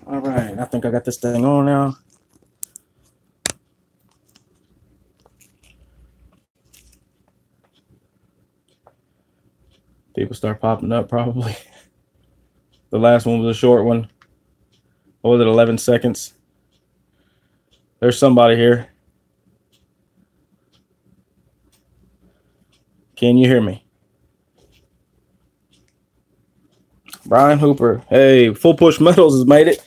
All right, I think I got this thing on now. People start popping up probably. The last one was a short one. What was it, 11 seconds? There's somebody here. Can you hear me? Brian Hooper. Hey, Full Push Metals has made it.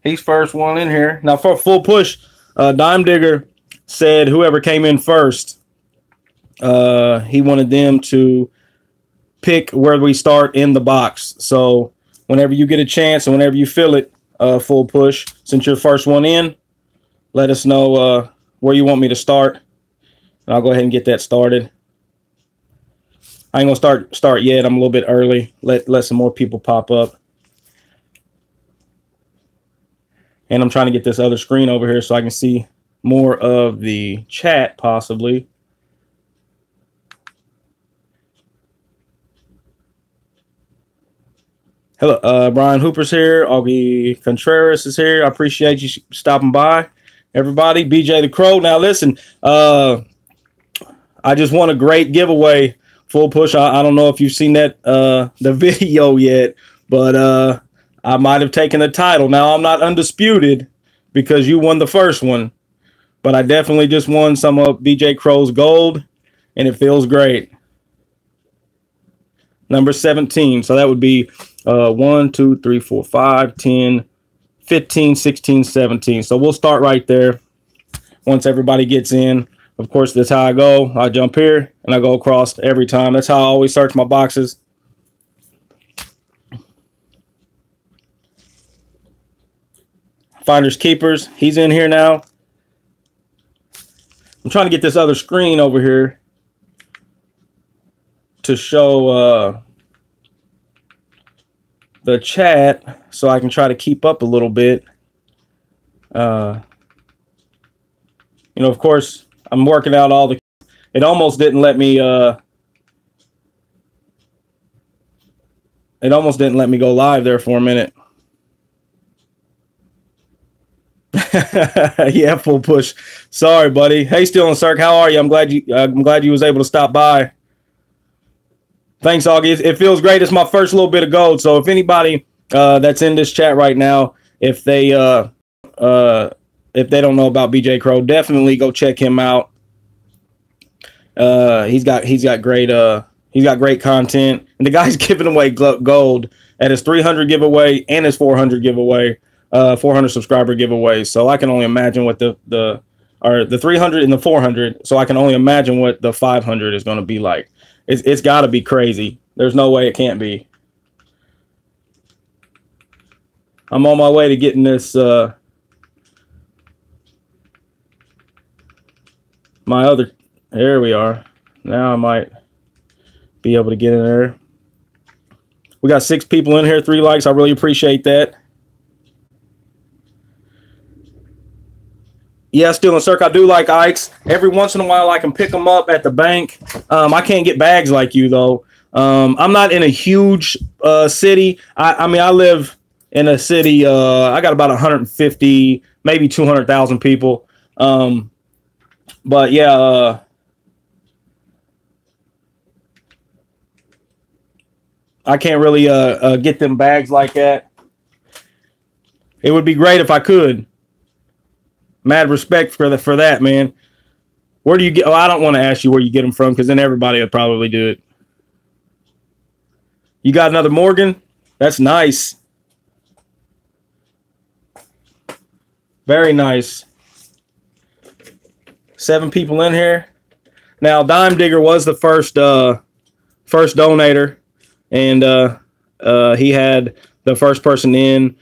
He's first one in here. Now for Full Push, Dime Digger said whoever came in first, he wanted them to pick where we start in the box. So whenever you get a chance and whenever you feel it, Full Push, since you're first one in, let us know where you want me to start. And I'll go ahead and get that started. I ain't gonna start yet. I'm a little bit early. Let some more people pop up. And I'm trying to get this other screen over here so I can see more of the chat possibly. Hello, Brian Hooper's here. Augie Contreras is here. I appreciate you stopping by, everybody. BJ the Crow. Now listen, I just won a great giveaway. Full Push. I don't know if you've seen that the video yet, but I might have taken the title. Now I'm not undisputed because you won the first one, but I definitely just won some of BJ Crow's gold, and it feels great. Number 17. So that would be 1, 2, 3, 4, 5, 10, 15, 16, 17. So we'll start right there. Once everybody gets in, of course, that's how I go. I jump here and I go across every time. That's how I always search my boxes. Finders Keepers. He's in here now. I'm trying to get this other screen over here to show the chat so I can try to keep up a little bit. You know, of course, I'm working out all the... It almost didn't let me... It almost didn't let me go live there for a minute. Yeah, Full Push. Sorry, buddy. Hey, Stealing Cirque, how are you? I'm glad you was able to stop by. Thanks, Augie. It feels great. It's my first little bit of gold. So if anybody that's in this chat right now, if they don't know about BJ Crow, definitely go check him out. He's got great content, and the guy's giving away gold at his 300 giveaway and his 400 giveaway, 400 subscriber giveaway. So I can only imagine what the 300 and the 400. So I can only imagine what the 500 is going to be like. It's got to be crazy. There's no way it can't be. I'm on my way to getting this. My other. There we are. Now I might be able to get in there. We got 6 people in here, 3 likes. I really appreciate that. Yeah, Stealing Cirque. I do like Ikes. Every once in a while, I can pick them up at the bank. I can't get bags like you, though. I'm not in a huge city. I mean, I live in a city. I got about 150, maybe 200,000 people. But, yeah. I can't really get them bags like that. It would be great if I could. Mad respect for that, man. Where do you get? Oh, I don't want to ask you where you get them from because then everybody would probably do it. You got another Morgan? That's nice. Very nice. 7 people in here. Now, Dime Digger was the first donator, and he had the first person in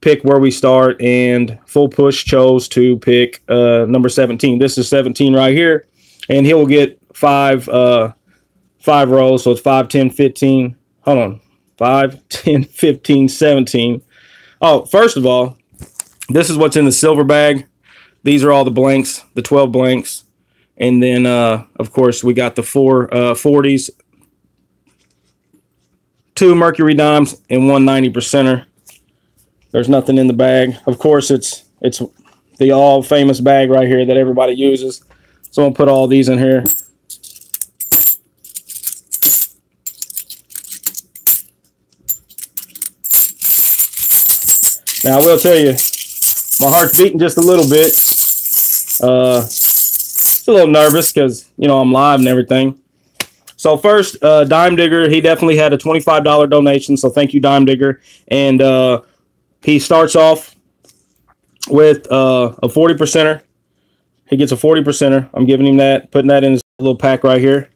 pick where we start, and Full Push chose to pick number 17. This is 17 right here, and he will get 5 rows, so it's 5, 10, 15. Hold on. 5, 10, 15, 17. Oh, first of all, this is what's in the silver bag. These are all the blanks, the 12 blanks. And then, of course, we got the 4 40s, 2 Mercury dimes, and 1 90%er. There's nothing in the bag. Of course, it's the all famous bag right here that everybody uses. So I'm gonna put all these in here. Now I will tell you, my heart's beating just a little bit. Just a little nervous because, you know, I'm live and everything. So first, Dime Digger, he definitely had a $25 donation. So thank you, Dime Digger. And he starts off with a 40%er. He gets a 40%er. I'm giving him that, putting that in his little pack right here.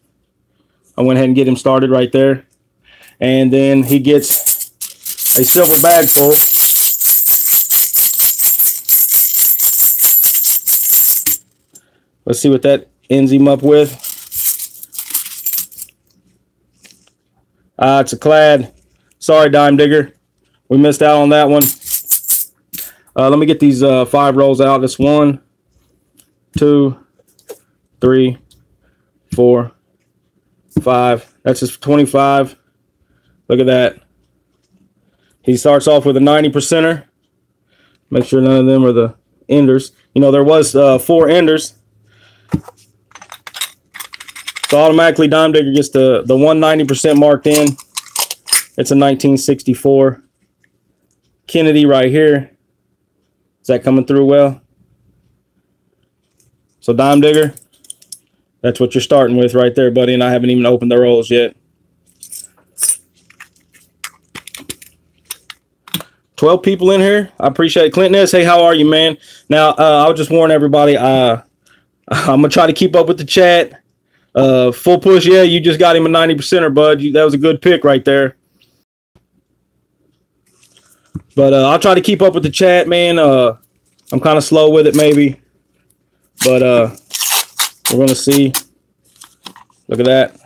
I went ahead and get him started right there. And then he gets a silver bag full. Let's see what that ends him up with. It's a Clad. Sorry, Dime Digger. We missed out on that one. Let me get these 5 rolls out. That's 1, 2, 3, 4, 5. That's just 25. Look at that. He starts off with a 90%er. Make sure none of them are the enders. You know, there was 4 enders. So automatically Dime Digger gets the 190% marked in. It's a 1964 Kennedy right here. Is that coming through well? So Dime Digger, that's what you're starting with right there, buddy. And I haven't even opened the rolls yet. 12 people in here. I appreciate it. Clinton S. Hey, how are you, man? Now, I'll just warn everybody. I'm going to try to keep up with the chat. Full push, yeah, you just got him a 90%er, bud. That was a good pick right there. But I'll try to keep up with the chat, man. I'm kind of slow with it, maybe. But we're going to see. Look at that.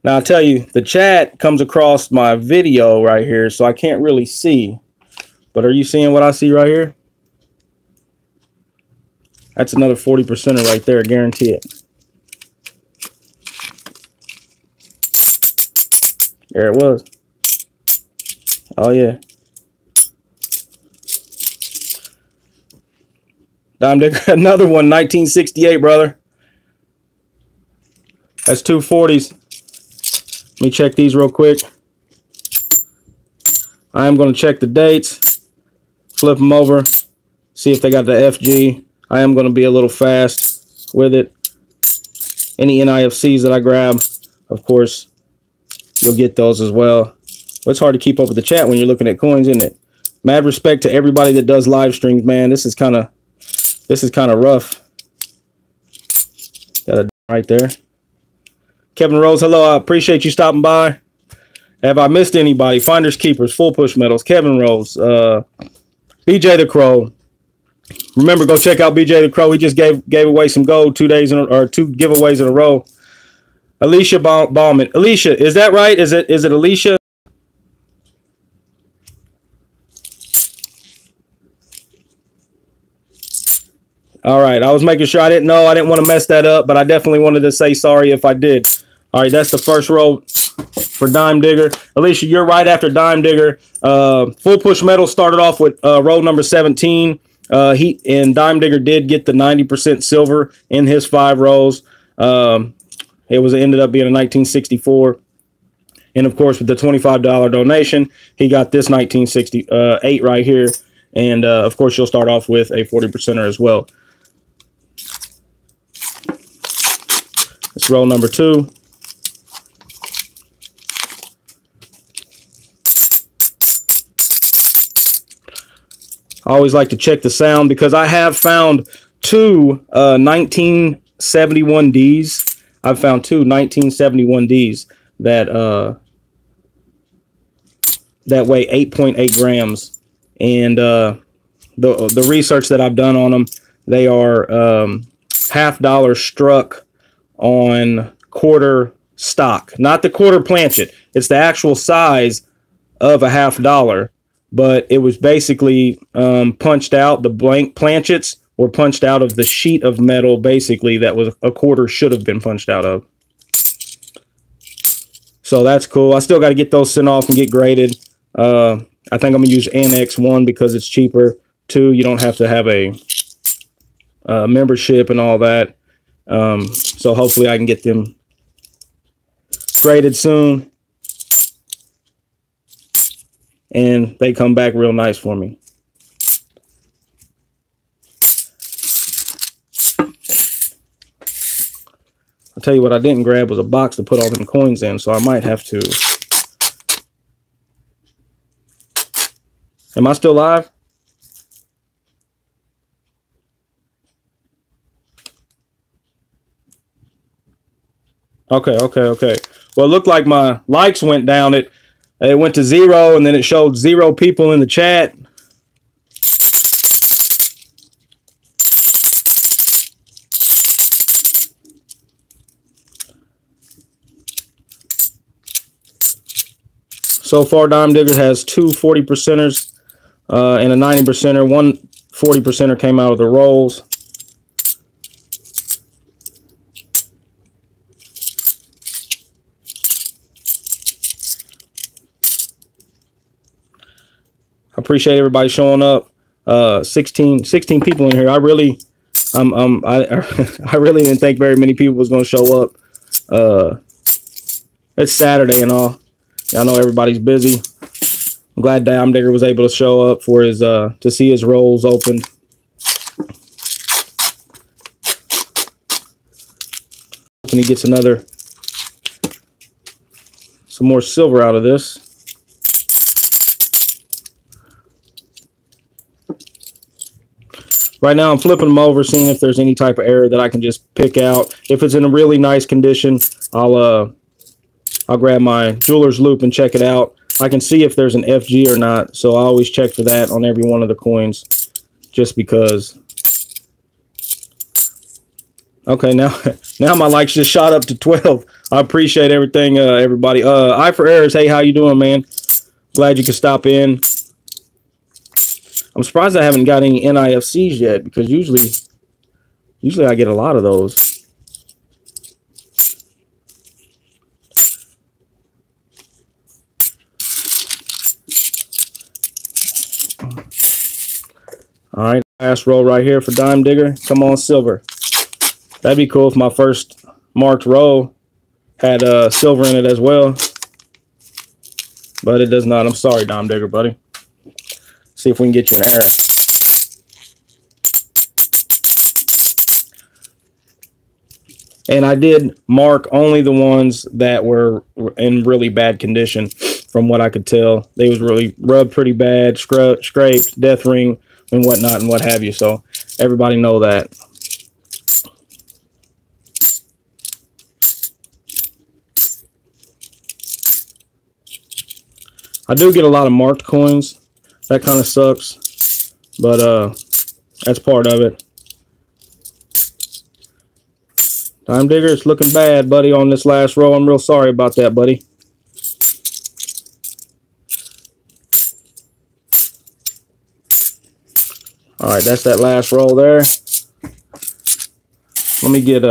Now, I'll tell you, the chat comes across my video right here, so I can't really see. But are you seeing what I see right here? That's another 40%er right there, guarantee it. There it was. Oh, yeah. Dime Digger, another one, 1968, brother. That's 2 40s. Let me check these real quick. I am going to check the dates, flip them over, see if they got the FG. I am going to be a little fast with it. Any NIFCs that I grab, of course, you'll get those as well. But it's hard to keep up with the chat when you're looking at coins, isn't it? Mad respect to everybody that does live streams, man. This is kind of rough. Got a right there. Kevin Rose, hello. I appreciate you stopping by. Have I missed anybody? Finders Keepers, Full Push Metals, Kevin Rose, BJ the Crow. Remember, go check out BJ the Crow. He just gave away some gold 2 days or 2 giveaways in a row. Alicia Bauman. Alicia, is that right? Is it Alicia? All right. I was making sure. I didn't know. I didn't want to mess that up, but I definitely wanted to say sorry if I did. All right. That's the first row for Dime Digger. Alicia, you're right after Dime Digger. Full Push Metal started off with row number 17. And Dime Digger did get the 90% silver in his 5 rows. It ended up being a 1964. And of course, with the $25 donation, he got this 1968 right here. And of course, you'll start off with a 40%er as well. It's row number 2. I always like to check the sound because I have found 2 1971Ds. I've found 2 1971Ds that weigh 8.8 grams. And the research that I've done on them, they are $50 struck on quarter stock, not the quarter planchet. It's the actual size of a $50, but it was basically punched out. The blank planchets were punched out of the sheet of metal, basically, that was a quarter should have been punched out of. So that's cool. I still got to get those sent off and get graded. I think I'm gonna use Annex 1 because it's cheaper. 2, you don't have to have a membership and all that. So hopefully I can get them graded soon, and they come back real nice for me. I'll tell you what I didn't grab was a box to put all them coins in, so I might have to. Am I still live? Okay. Well, it looked like my likes went down. It went to 0, and then it showed 0 people in the chat. So far, Dime Digger has 2 40%ers and a 90%er. 1 40%er came out of the rolls. I appreciate everybody showing up. 16 people in here. I really didn't think very many people was going to show up. It's Saturday and all. I know everybody's busy. I'm glad Dime Digger was able to show up for his to see his rolls open. And he gets some more silver out of this. Right now I'm flipping them over, seeing if there's any type of error that I can just pick out. If it's in a really nice condition, I'll grab my jeweler's loop and check it out. I can see if there's an FG or not, so I always check for that on every one of the coins, just because. Okay, now my likes just shot up to 12. I appreciate everything, everybody. I for Errors, hey, how you doing, man? Glad you could stop in. I'm surprised I haven't got any NIFCs yet, because usually I get a lot of those. All right, last roll right here for Dime Digger. Come on, silver. That'd be cool if my first marked roll had silver in it as well. But it does not. I'm sorry, Dime Digger, buddy. See if we can get you an error. And I did mark only the ones that were in really bad condition, from what I could tell. They was really rubbed pretty bad, scraped, death ring, and whatnot and what have you. So everybody know that. I do get a lot of marked coins. That kind of sucks, but that's part of it. Dime Digger, it's looking bad, buddy, on this last row. I'm real sorry about that, buddy. All right, that's that last roll there. Let me get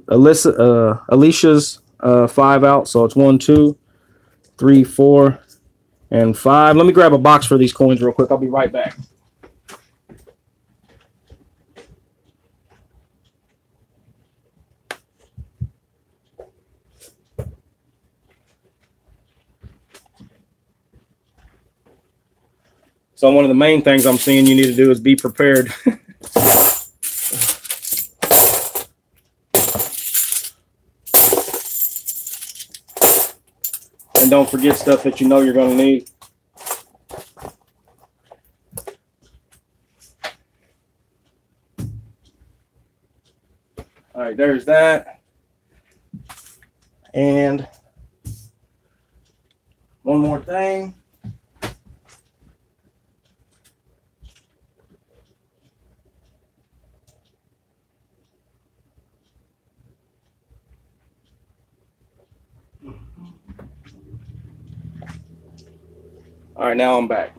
Alicia's 5 out. So it's 1, 2, 3, 4, and 5. Let me grab a box for these coins real quick. I'll be right back. So one of the main things I'm seeing you need to do is be prepared. And don't forget stuff that you know you're going to need. All right, there's that. And one more thing. All right, now I'm back.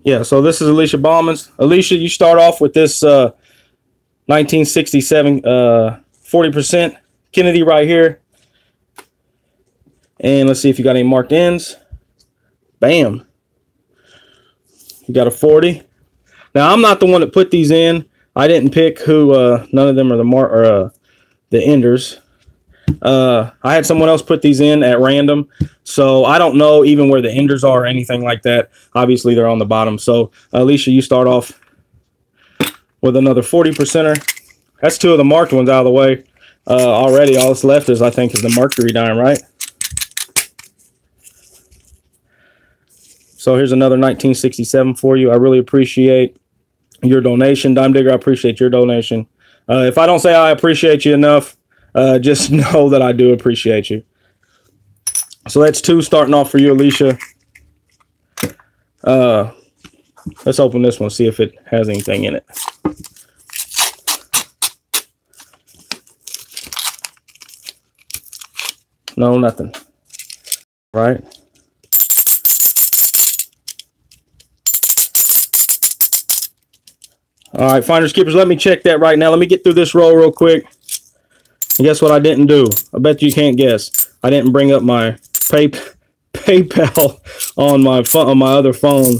Yeah, so this is Alicia Bauman's. Alicia, you start off with this 1967 40% Kennedy right here. And let's see if you got any marked ends. Bam. You got a 40. Now, I'm not the one that put these in. I didn't pick who. None of them are the enders. I had someone else put these in at random, so I don't know even where the enders are or anything like that. Obviously, they're on the bottom. So, Alicia, you start off with another 40%er. That's two of the marked ones out of the way. Already, all that's left is, I think, is the Mercury dime, right? So here's another 1967 for you. I really appreciate your donation. Dime Digger, I appreciate your donation. If I don't say I appreciate you enough, just know that I do appreciate you. So that's two starting off for you, Alicia. Let's open this one, see if it has anything in it. No, nothing. Right? All right, finders, keepers, let me check that right now. Let me get through this roll real quick. And guess what I didn't do? I bet you can't guess. I didn't bring up my PayPal on my other phone,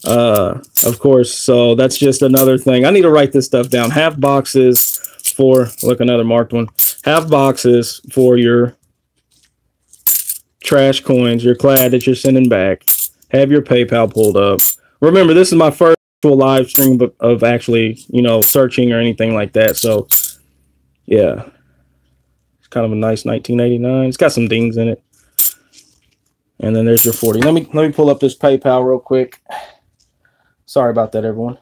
of course. So that's just another thing. I need to write this stuff down. Half boxes for, look, another marked one. Half boxes for your trash coins, your clad that you're sending back. Have your PayPal pulled up. Remember, this is my first live stream of actually, you know, searching or anything like that. So, yeah. It's kind of a nice 1989. It's got some dings in it. And then there's your 40. Let me pull up this PayPal real quick. Sorry about that, everyone.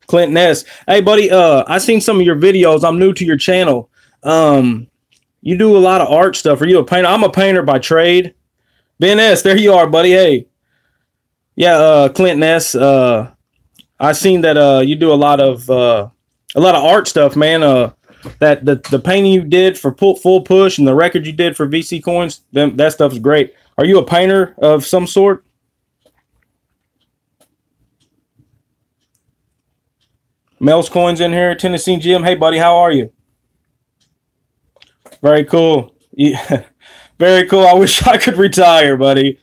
Clinton S. Hey, buddy, I seen some of your videos. I'm new to your channel. You do a lot of art stuff. Are you a painter? I'm a painter by trade. Ben S., there you are, buddy. Hey. Yeah, Clinton S. I seen that you do a lot of art stuff, man. That the painting you did for Full Push and the record you did for VC Coins, that stuff's great. Are you a painter of some sort? Mel's Coins in here, Tennessee Jim. Hey, buddy, how are you? Very cool. Yeah, very cool. I wish I could retire, buddy.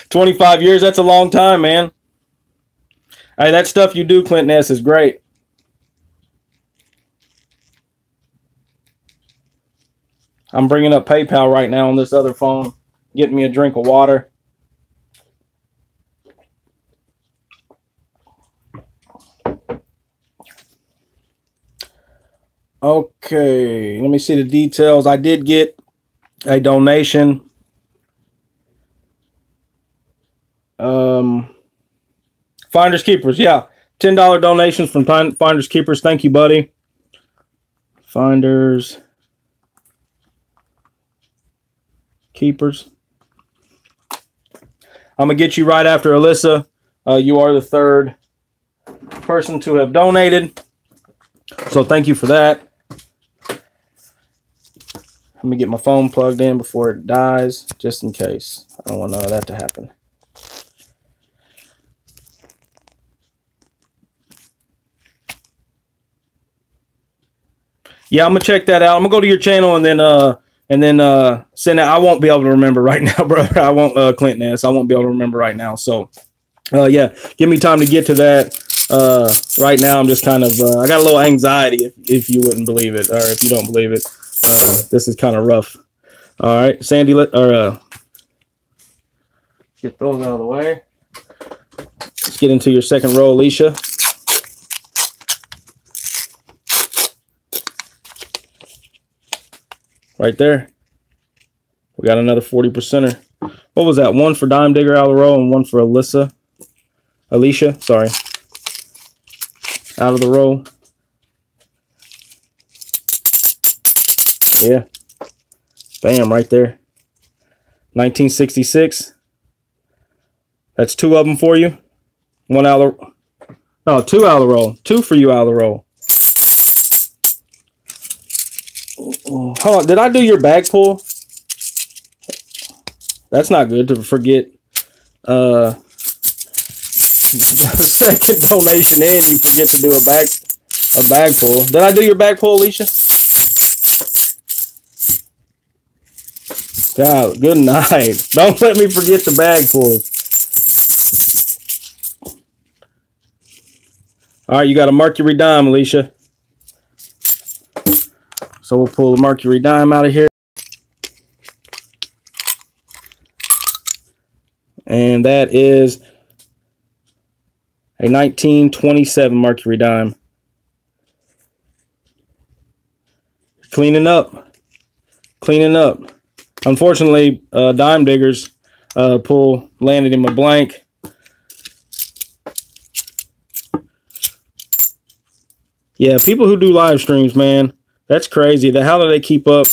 25 years, that's a long time, man. Hey, that stuff you do, Clinton S., is great. I'm bringing up PayPal right now on this other phone, getting me a drink of water. Okay, let me see the details. I did get a donation. Finders Keepers, yeah. $10 donations from Finders Keepers. Thank you, buddy. Finders Keepers. I'm going to get you right after Alyssa. You are the third person to have donated. So thank you for that. Let me get my phone plugged in before it dies, just in case. I don't want none of that to happen. Yeah, I'm gonna check that out. I'm gonna go to your channel and then send it. I won't be able to remember right now, brother. I won't, Clinton S. I won't be able to remember right now. So, yeah, give me time to get to that. Right now, I'm just kind of I got a little anxiety, if you wouldn't believe it, or if you don't believe it. This is kind of rough. All right, Sandy, get those out of the way. Let's get into your second row, Alicia. Right there. We got another 40%er. What was that? One for Dime Digger out of the row and one for Alicia, sorry. Out of the row. Yeah. Bam, right there. 1966. That's two of them for you. One out of the... No, two out of the row. Two for you out of the row. Hold on, did I do your bag pull? That's not good to forget. The second donation in, you forget to do a bag pull. Did I do your bag pull, Alicia? God, good night. Don't let me forget the bag pulls. All right, you got a Mercury dime, Alicia. So we'll pull the Mercury dime out of here. And that is a 1927 Mercury dime. Cleaning up. Cleaning up. Unfortunately, Dime Diggers pull landed in my blank. Yeah, people who do live streams, man, that's crazy. How do they keep up?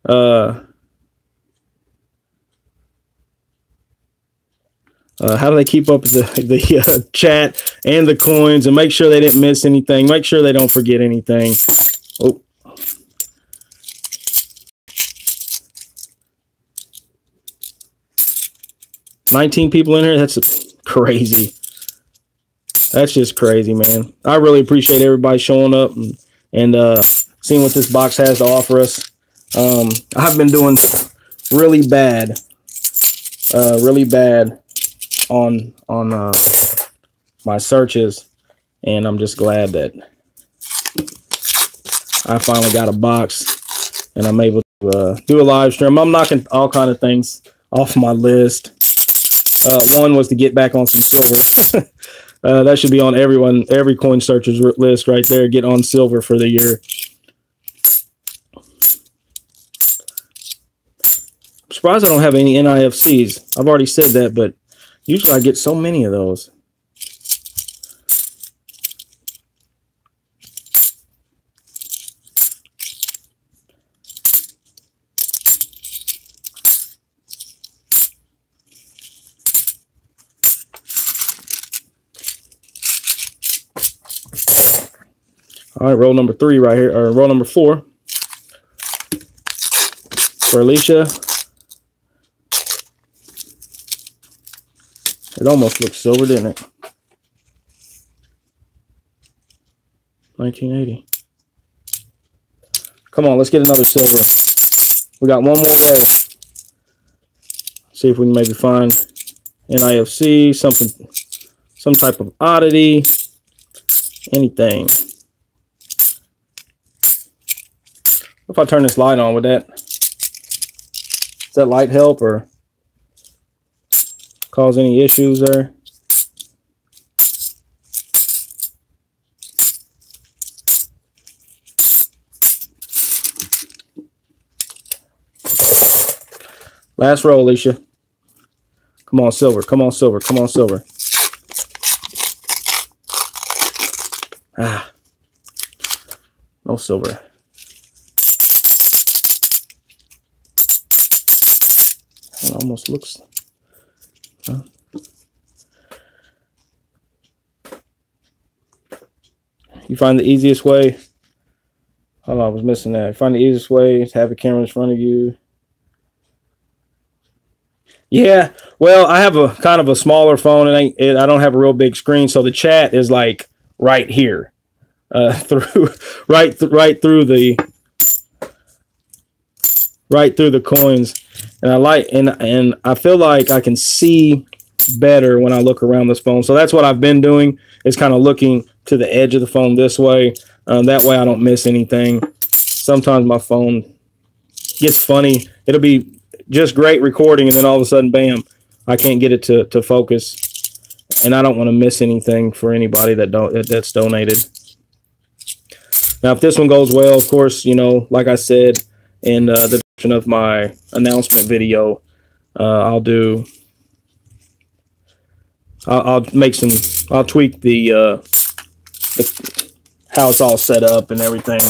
How do they keep up the chat and the coins and make sure they didn't miss anything? Make sure they don't forget anything. Oh. $19 people in here. That's crazy. That's just crazy, man. I really appreciate everybody showing up and seeing what this box has to offer us. I've been doing really bad on my searches, and I'm just glad that I finally got a box and I'm able to do a live stream. I'm knocking all kind of things off my list. One was to get back on some silver. That should be on every coin searcher's list right there. Get on silver for the year. I'm surprised I don't have any NIFCs. I've already said that, but usually I get so many of those. All right, roll number 3 right here, or roll number 4 for Alicia. It almost looks silver, didn't it? 1980. Come on, let's get another silver. We got one more roll. See if we can maybe find NIFC, something, some type of oddity, anything. If I turn this light on, would that, does that light help or cause any issues there? Last roll, Alicia. Come on, silver. Come on, silver. Come on, silver. Ah, no silver. It almost looks. You find the easiest way. Hold on, I was missing that. Find the easiest way to have a camera in front of you. Yeah, well, I have a kind of a smaller phone, and I don't have a real big screen, so the chat is like right here, right through the coins. And I like, and I feel like I can see better when I look around this phone. So that's what I've been doing, is kind of looking to the edge of the phone this way. That way I don't miss anything. Sometimes my phone gets funny. It'll be just great recording, and then all of a sudden, bam, I can't get it to focus. And I don't want to miss anything for anybody that's donated. Now, if this one goes well, of course, you know, like I said in the description of my announcement video, I'll tweak the how it's all set up and everything.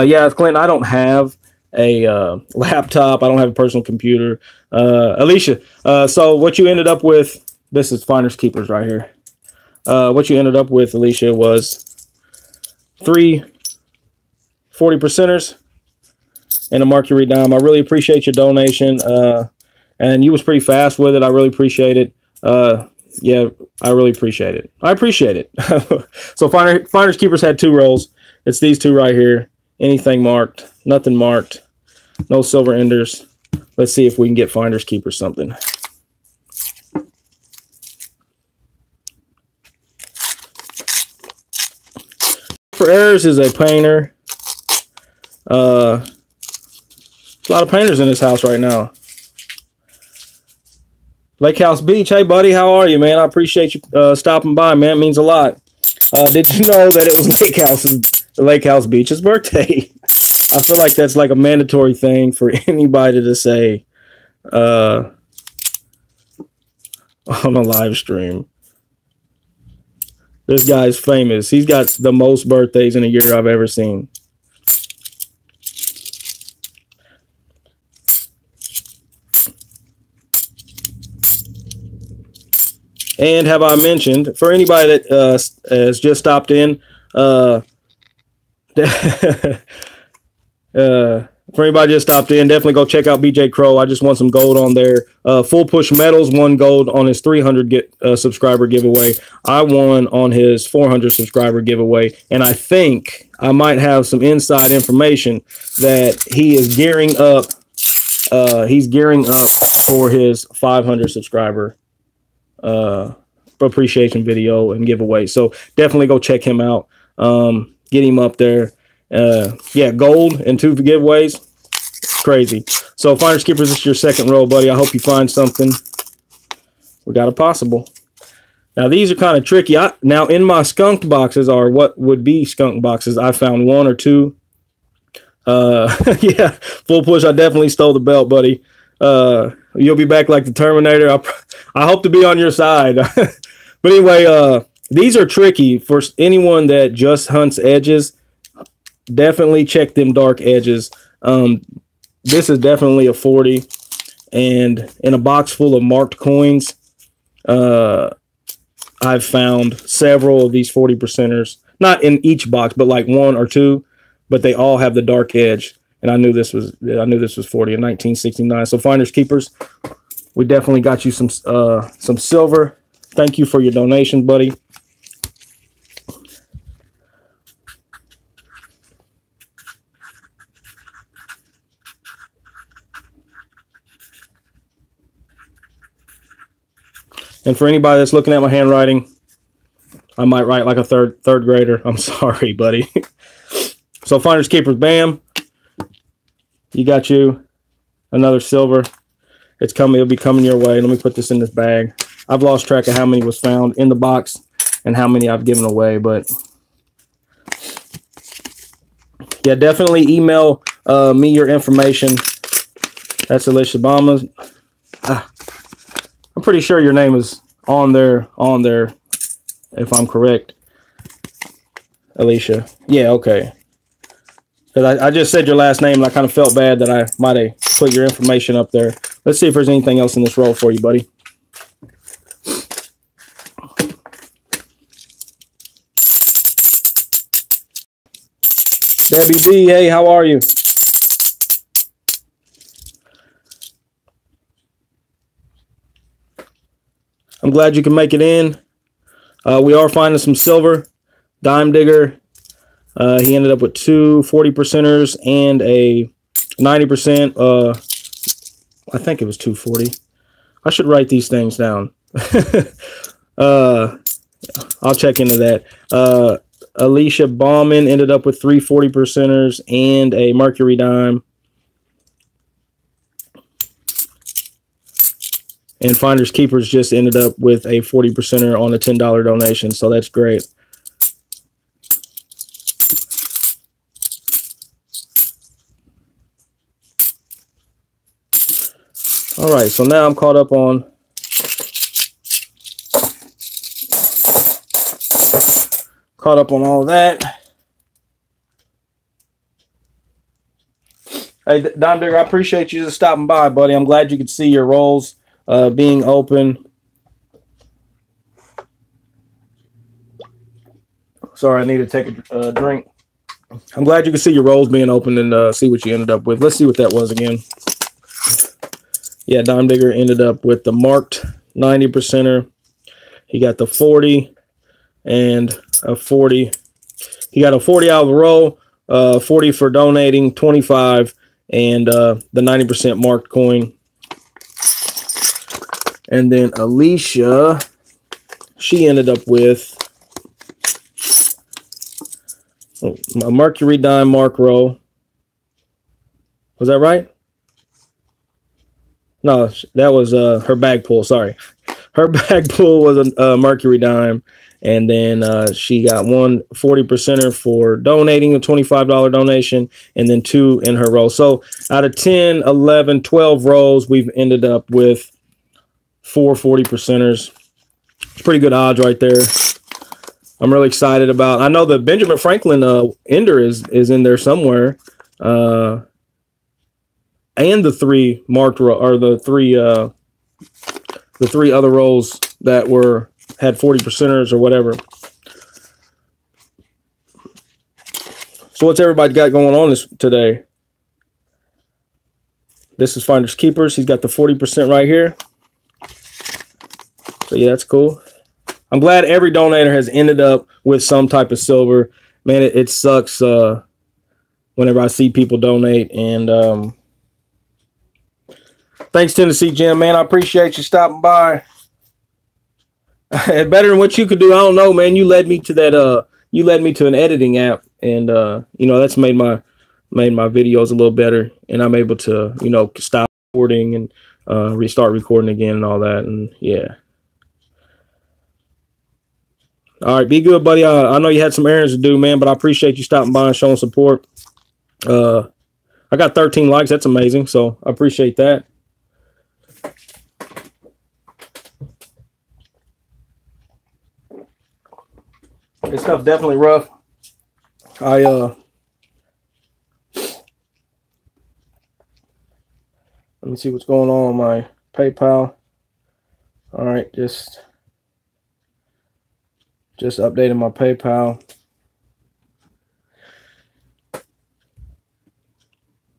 Yeah, Clinton, I don't have a laptop. I don't have a personal computer. Alicia, so what you ended up with, this is Finders Keepers right here. What you ended up with, Alicia, was 3 40%ers and a Mercury dime. I really appreciate your donation. And you was pretty fast with it. I really appreciate it. Yeah, I really appreciate it. I appreciate it. So Finders Keepers had 2 rolls. It's these 2 right here. Anything marked, nothing marked, no silver enders. Let's see if we can get Finders Keepers something. For Errors is a painter. A lot of painters in this house right now. Lake House Beach. Hey, buddy, how are you, man? I appreciate you stopping by, man. It means a lot. Did you know that it was Lake House Beach's birthday? I feel like that's like a mandatory thing for anybody to say on a live stream. This guy's famous. He's got the most birthdays in a year I've ever seen. And have I mentioned, for anybody that has just stopped in, for anybody just stopped in, definitely go check out BJ Crow. I just won some gold on there. Full Push Metals won gold on his 300 subscriber giveaway. I won on his 400 subscriber giveaway. And I think I might have some inside information that he is gearing up. He's gearing up for his 500 subscriber appreciation video and giveaway. So definitely go check him out. Get him up there. Yeah, gold and 2 giveaways. Crazy. So Finders Keepers, this is your second row, buddy. I hope you find something. We got a possible. Now these are kind of tricky. Now in my skunked boxes are what would be skunked boxes. I found 1 or 2. Yeah, Full Push. I definitely stole the belt, buddy. You'll be back like the Terminator. I hope to be on your side. But anyway, these are tricky for anyone that just hunts edges. Definitely check them dark edges. This is definitely a 40, and in a box full of marked coins, I've found several of these 40 percenters. Not in each box, but like 1 or 2, but they all have the dark edge. And I knew this was 40 in 1969. So Finders Keepers, we definitely got you some silver. Thank you for your donation, buddy. And for anybody that's looking at my handwriting, I might write like a third grader. I'm sorry, buddy. So Finders Keepers, bam. You got you another silver. It's coming. It'll be coming your way. Let me put this in this bag. I've lost track of how many was found in the box and how many I've given away, but yeah, definitely email me your information. That's Alicia Obama. I'm pretty sure your name is on there, if I'm correct. Alicia. Yeah, okay. Because I just said your last name, and I kind of felt bad that I might have put your information up there. Let's see if there's anything else in this roll for you, buddy. Debbie B, hey, how are you? I'm glad you can make it in. We are finding some silver. Dime Digger. He ended up with 2 40 percenters and a 90%. I think it was 240. I should write these things down. I'll check into that. Alicia Bauman ended up with 3 40 percenters and a Mercury dime. And Finders Keepers just ended up with a 40 percenter on a $10 donation. So that's great. All right, so now I'm caught up on all of that. Hey, Dime Digger, I appreciate you just stopping by, buddy. I'm glad you could see your rolls being open. Sorry, I need to take a drink. I'm glad you could see your rolls being open and see what you ended up with. Let's see what that was again. Yeah, Dime Digger ended up with the marked 90 percenter. He got the 40 and a 40. He got a 40 out of the roll, 40 for donating, 25, and the 90% marked coin. And then Alicia, she ended up with a Mercury Dime Mark Row. Was that right? No, that was her bag pull. Sorry. Her bag pull was a Mercury Dime. And then she got one 40%er for donating, a $25 donation, and then 2 in her row. So out of 10, 11, 12 rows, we've ended up with 4 40%ers. Pretty good odds right there. I'm really excited about. I know the Benjamin Franklin ender is in there somewhere. And the 3 marked row, or the 3 other rows that had 40%ers or whatever. So what's everybody got going on today? This is Finders Keepers. He's got the 40% right here. So yeah, that's cool. I'm glad every donator has ended up with some type of silver. Man, it sucks whenever I see people donate. And thanks, Tennessee Jim, man. I appreciate you stopping by. Better than what you could do. I don't know, man. You led me to that. You led me to an editing app, and you know, that's made my videos a little better, and I'm able to, you know, stop recording and restart recording again and all that. And yeah. All right, be good, buddy. I know you had some errands to do, man, but I appreciate you stopping by and showing support. I got 13 likes. That's amazing. So I appreciate that. This stuff's definitely rough. Let me see what's going on my PayPal. All right, just updating my PayPal.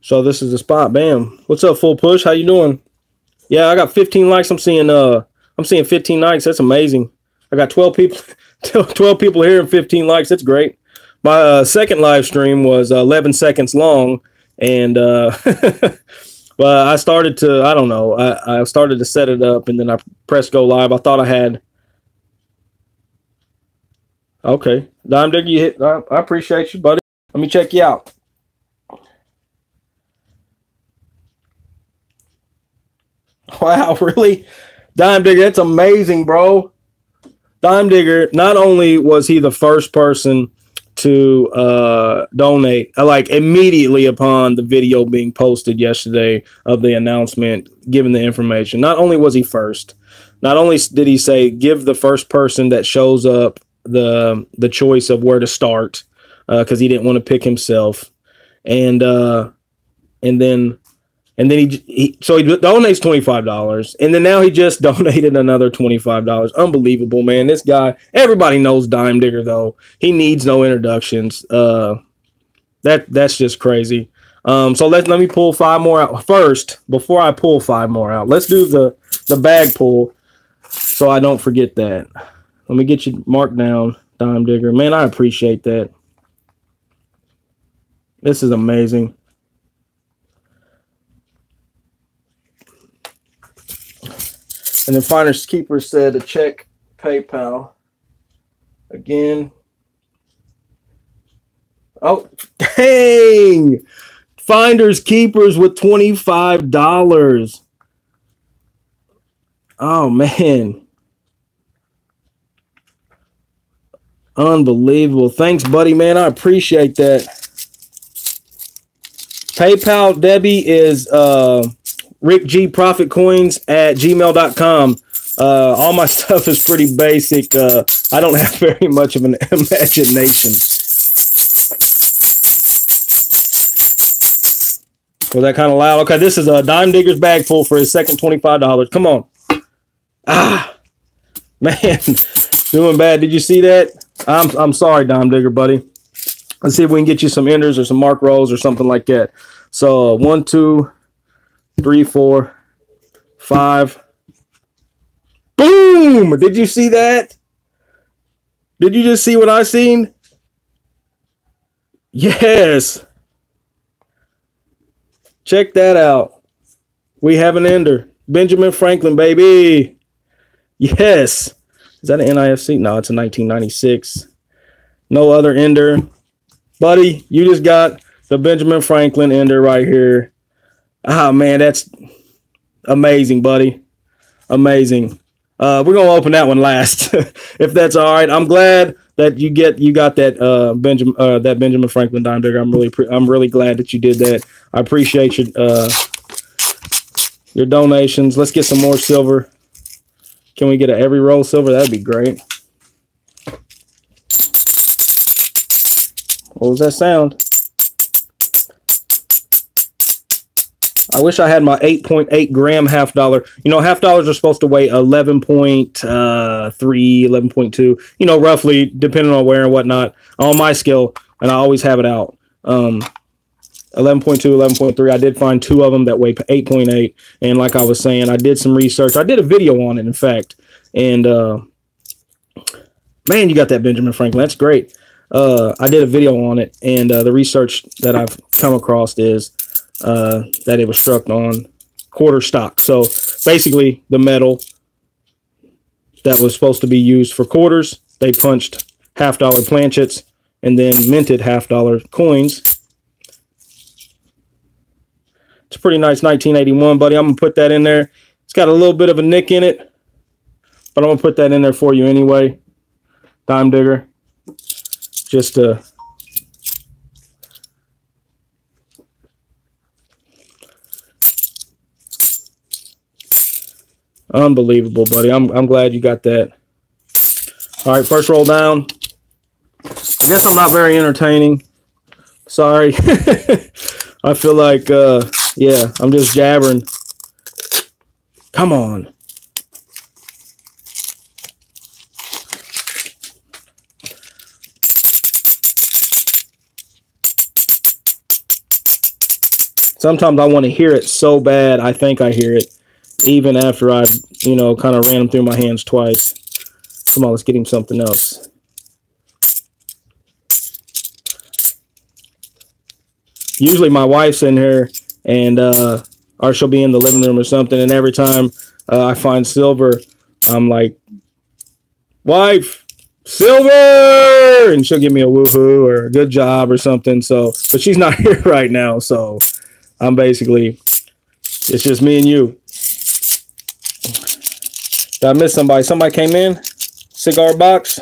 So this is the spot. Bam. What's up, Full Push? How you doing? Yeah, I got 15 likes. I'm seeing 15 likes. That's amazing. I got 12 people 12 people here and 15 likes. That's great. My second live stream was 11 seconds long, and but I started to, I don't know, I started to set it up, and then I pressed go live. I thought I had. Okay, Dime Digger, you hit. I appreciate you, buddy. Let me check you out. Wow, really? Dime Digger, that's amazing, bro. Dime Digger, not only was he the first person to donate, like immediately upon the video being posted yesterday of the announcement, giving the information, not only was he first, not only did he say, give the first person that shows up the choice of where to start, because he didn't want to pick himself. And then he donates $25, and then now he just donated another $25. Unbelievable, man. This guy, everybody knows Dime Digger, though. He needs no introductions. That's just crazy. So let me pull 5 more out first before I pull 5 more out. Let's do the bag pull so I don't forget that. Let me get you marked down, Dime Digger. Man, I appreciate that. This is amazing. And then Finders Keeper said to check PayPal again. Oh, dang! Finders Keepers with $25. Oh, man. Unbelievable. Thanks, buddy, man. I appreciate that. PayPal, Debbie, is rickgprofitcoins@gmail.com. All my stuff is pretty basic. I don't have very much of an imagination. Was that kind of loud? Okay, this is a Dime Digger's bag full for his second $25. Come on. Ah, man, doing bad. Did you see that? I'm sorry, Dime Digger, buddy. Let's see if we can get you some enders or some mark rolls or something like that. So 1, 2, 3, 4, 5. Boom! Did you see that? Did you just see what I seen? Yes. Check that out. We have an ender. Benjamin Franklin, baby. Yes. Is that an NIFC? No, it's a 1996. No other ender. Buddy, you just got the Benjamin Franklin ender right here. Ah, man, that's amazing, buddy. Amazing. We're going to open that one last, if that's all right. I'm glad that you got that Benjamin Franklin Dime Digger. I'm really glad that you did that. I appreciate your donations. Let's get some more silver. Can we get an every roll silver? That'd be great. What was that sound? I wish I had my 8.8 gram half dollar. You know, half dollars are supposed to weigh 11.3, 11.2, you know, roughly, depending on where and whatnot on my scale. And I always have it out. 11.2, 11.3. I did find two of them that weigh 8.8. And like I was saying, I did some research. I did a video on it, in fact. And, man, you got that Benjamin Franklin. That's great. I did a video on it. And the research that I've come across is that it was struck on quarter stock. So basically the metal that was supposed to be used for quarters, they punched half dollar planchets and then minted half dollar coins. It's a pretty nice 1981, buddy. I'm gonna put that in there. It's got a little bit of a nick in it, but I'm gonna put that in there for you anyway. Dime Digger, just to unbelievable, buddy. I'm glad you got that. All right, first roll down. I guess I'm not very entertaining. Sorry. I feel like, yeah, I'm just jabbering. Come on. Sometimes I want to hear it so bad, I think I hear it, even after I've, you know, kind of ran them through my hands twice. Come on, let's get him something else. Usually my wife's in here, and or she'll be in the living room or something, and every time I find silver, I'm like, wife, silver! And she'll give me a woohoo or a good job or something. So, but she's not here right now, so I'm basically, it's just me and you. Did I miss somebody? Somebody came in? Cigar box?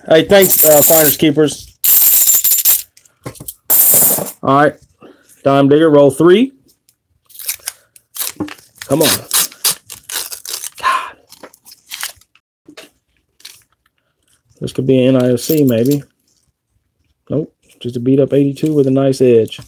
Hey, thanks, Finders Keepers. All right. Dime Digger, roll 3. Come on. God. This could be an NIFC, maybe. Nope. Just a beat up 82 with a nice edge.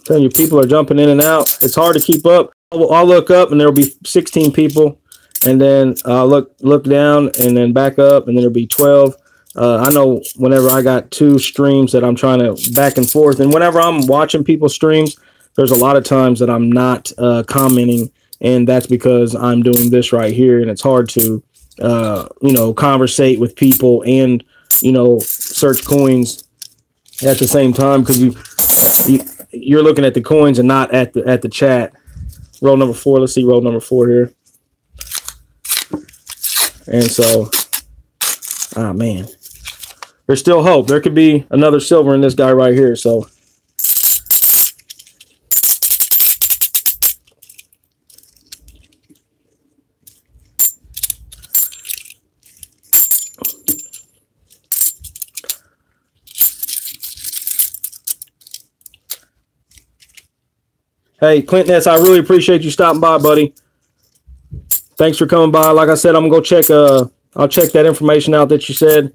Telling you, people are jumping in and out. It's hard to keep up. I'll look up and there'll be 16 people, and then I'll look down and then back up, and then there'll be 12. I know whenever I got 2 streams that I'm trying to back and forth, and whenever I'm watching people's streams, there's a lot of times that I'm not commenting, and that's because I'm doing this right here, and it's hard to you know, conversate with people and, you know, search coins at the same time, because you're looking at the coins and not at the chat. Roll number 4. Let's see roll number 4 here. And so, ah, man, there's still hope. There could be another silver in this guy right here. So, hey, Clinton S., I really appreciate you stopping by, buddy. Thanks for coming by. Like I said, I'm going to go check, I'll check that information out that you said.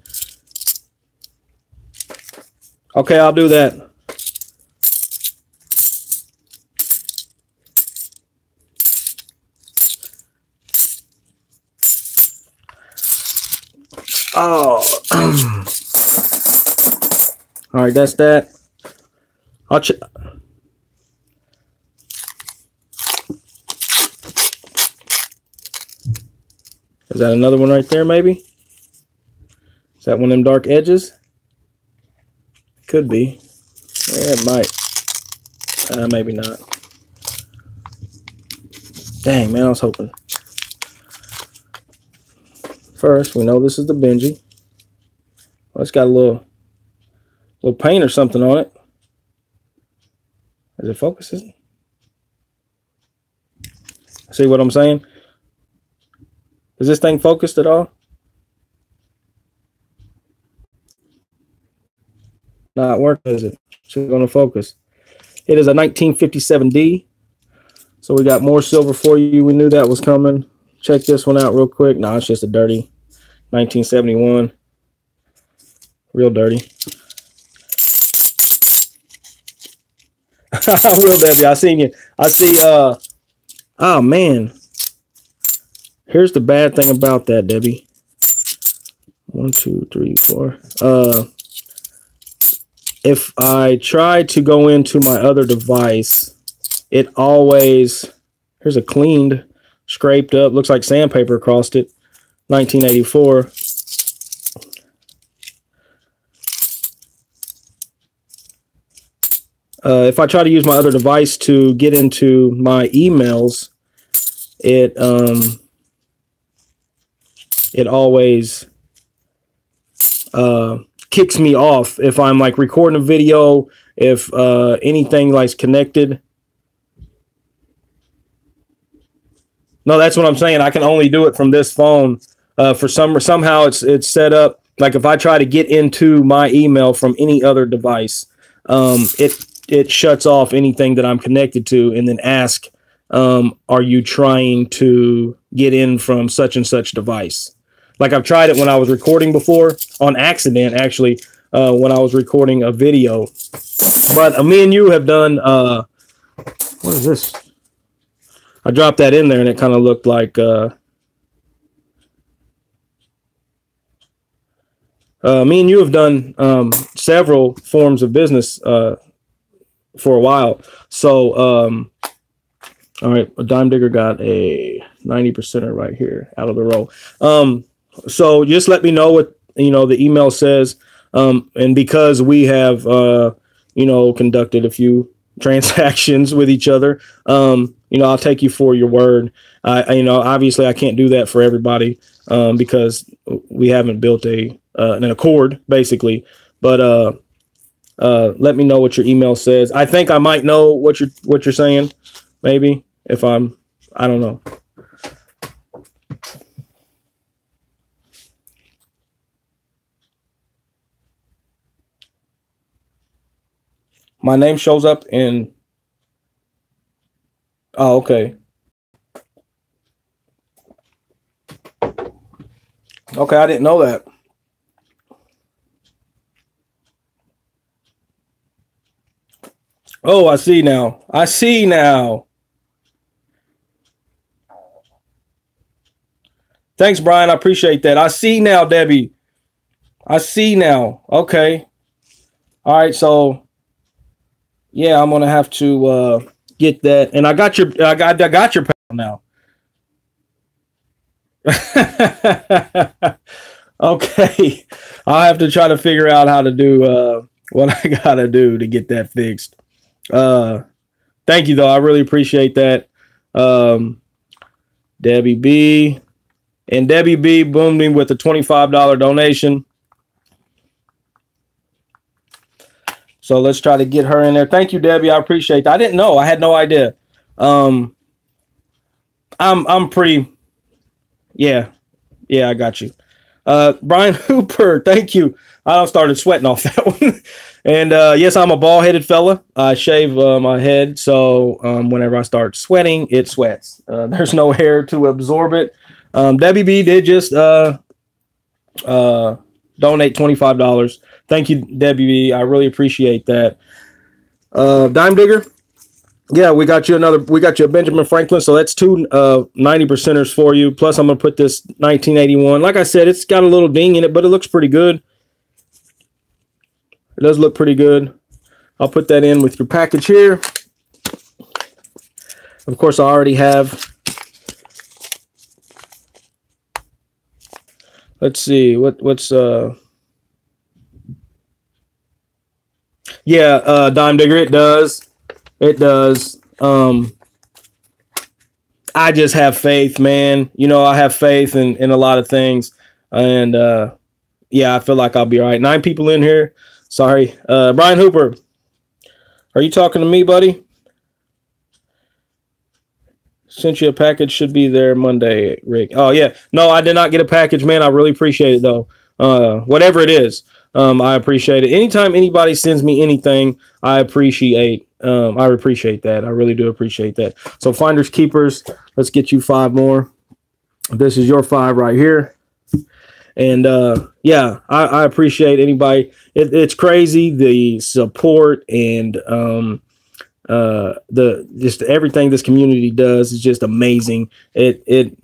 Okay, I'll do that. Oh. All right, that's that. I'll check. Is that another one right there, maybe? Is that one of them dark edges? Could be. Yeah, it might. Maybe not. Dang, man, I was hoping. First, we know this is the Benji. Well, it's got a little paint or something on it. Is it focusing? See what I'm saying? Is this thing focused at all? Not working, is it? It's going to focus. It is a 1957D. So we got more silver for you. We knew that was coming. Check this one out real quick. No, it's just a dirty 1971. Real dirty. Real Debbie, I seen you. I see, oh man. Here's the bad thing about that, Debbie. 1, 2, 3, 4. If I try to go into my other device, it always, here's a cleaned, scraped up, looks like sandpaper across it, 1984. If I try to use my other device to get into my emails, it always kicks me off if I'm like recording a video, if anything like's connected. No, that's what I'm saying. I can only do it from this phone. Somehow it's set up like if I try to get into my email from any other device, it shuts off anything that I'm connected to and then ask, are you trying to get in from such and such device? Like I've tried it when I was recording before on accident, actually, when I was recording a video. But me and you have done, what is this? I dropped that in there and it kind of looked like, me and you have done several forms of business for a while. So, all right, a Dime Digger got a 90%er right here out of the row. So just let me know what, the email says. And because we have, conducted a few transactions with each other, I'll take you for your word. Obviously I can't do that for everybody, because we haven't built an accord basically, but, let me know what your email says. I think I might know what you're saying. Maybe if I don't know. My name shows up in. Oh, okay. Okay, I didn't know that. Oh, I see now. I see now. Thanks, Brian. I appreciate that. I see now, Debbie. I see now. Okay. All right. So, yeah, I'm gonna have to get that. And I got your PayPal now. Okay. I'll have to try to figure out how to do what I gotta do to get that fixed. Thank you though. I really appreciate that. Debbie B. And Debbie B boomed me with a $25 donation. So let's try to get her in there. Thank you, Debbie. I appreciate that. I didn't know. I had no idea. I'm pretty. Yeah, I got you. Brian Hooper, thank you. I started sweating off that one. And yes, I'm a bald-headed fella. I shave my head, so whenever I start sweating, it sweats. There's no hair to absorb it. Debbie B did just donate $25. Thank you, Debbie B. I really appreciate that. Dime Digger. Yeah, we got you a Benjamin Franklin. So that's two 90%ers for you. Plus, I'm going to put this 1981. Like I said, it's got a little ding in it, but it looks pretty good. It does look pretty good. I'll put that in with your package here. Of course, I already have Let's see what's yeah, Dime Digger, it does. It does. I just have faith, man. You know, I have faith in a lot of things. And yeah, I feel like I'll be all right. 9 people in here. Sorry. Brian Hooper, are you talking to me, buddy? Sent you a package, should be there Monday, Rick. Oh, yeah. No, I did not get a package, man. I really appreciate it, though. Whatever it is, I appreciate it. Anytime anybody sends me anything, I appreciate that. I really do appreciate that. So finders keepers, let's get you 5 more. This is your 5 right here. And yeah, I appreciate anybody. It's crazy, the support and the just everything this community does is just amazing. It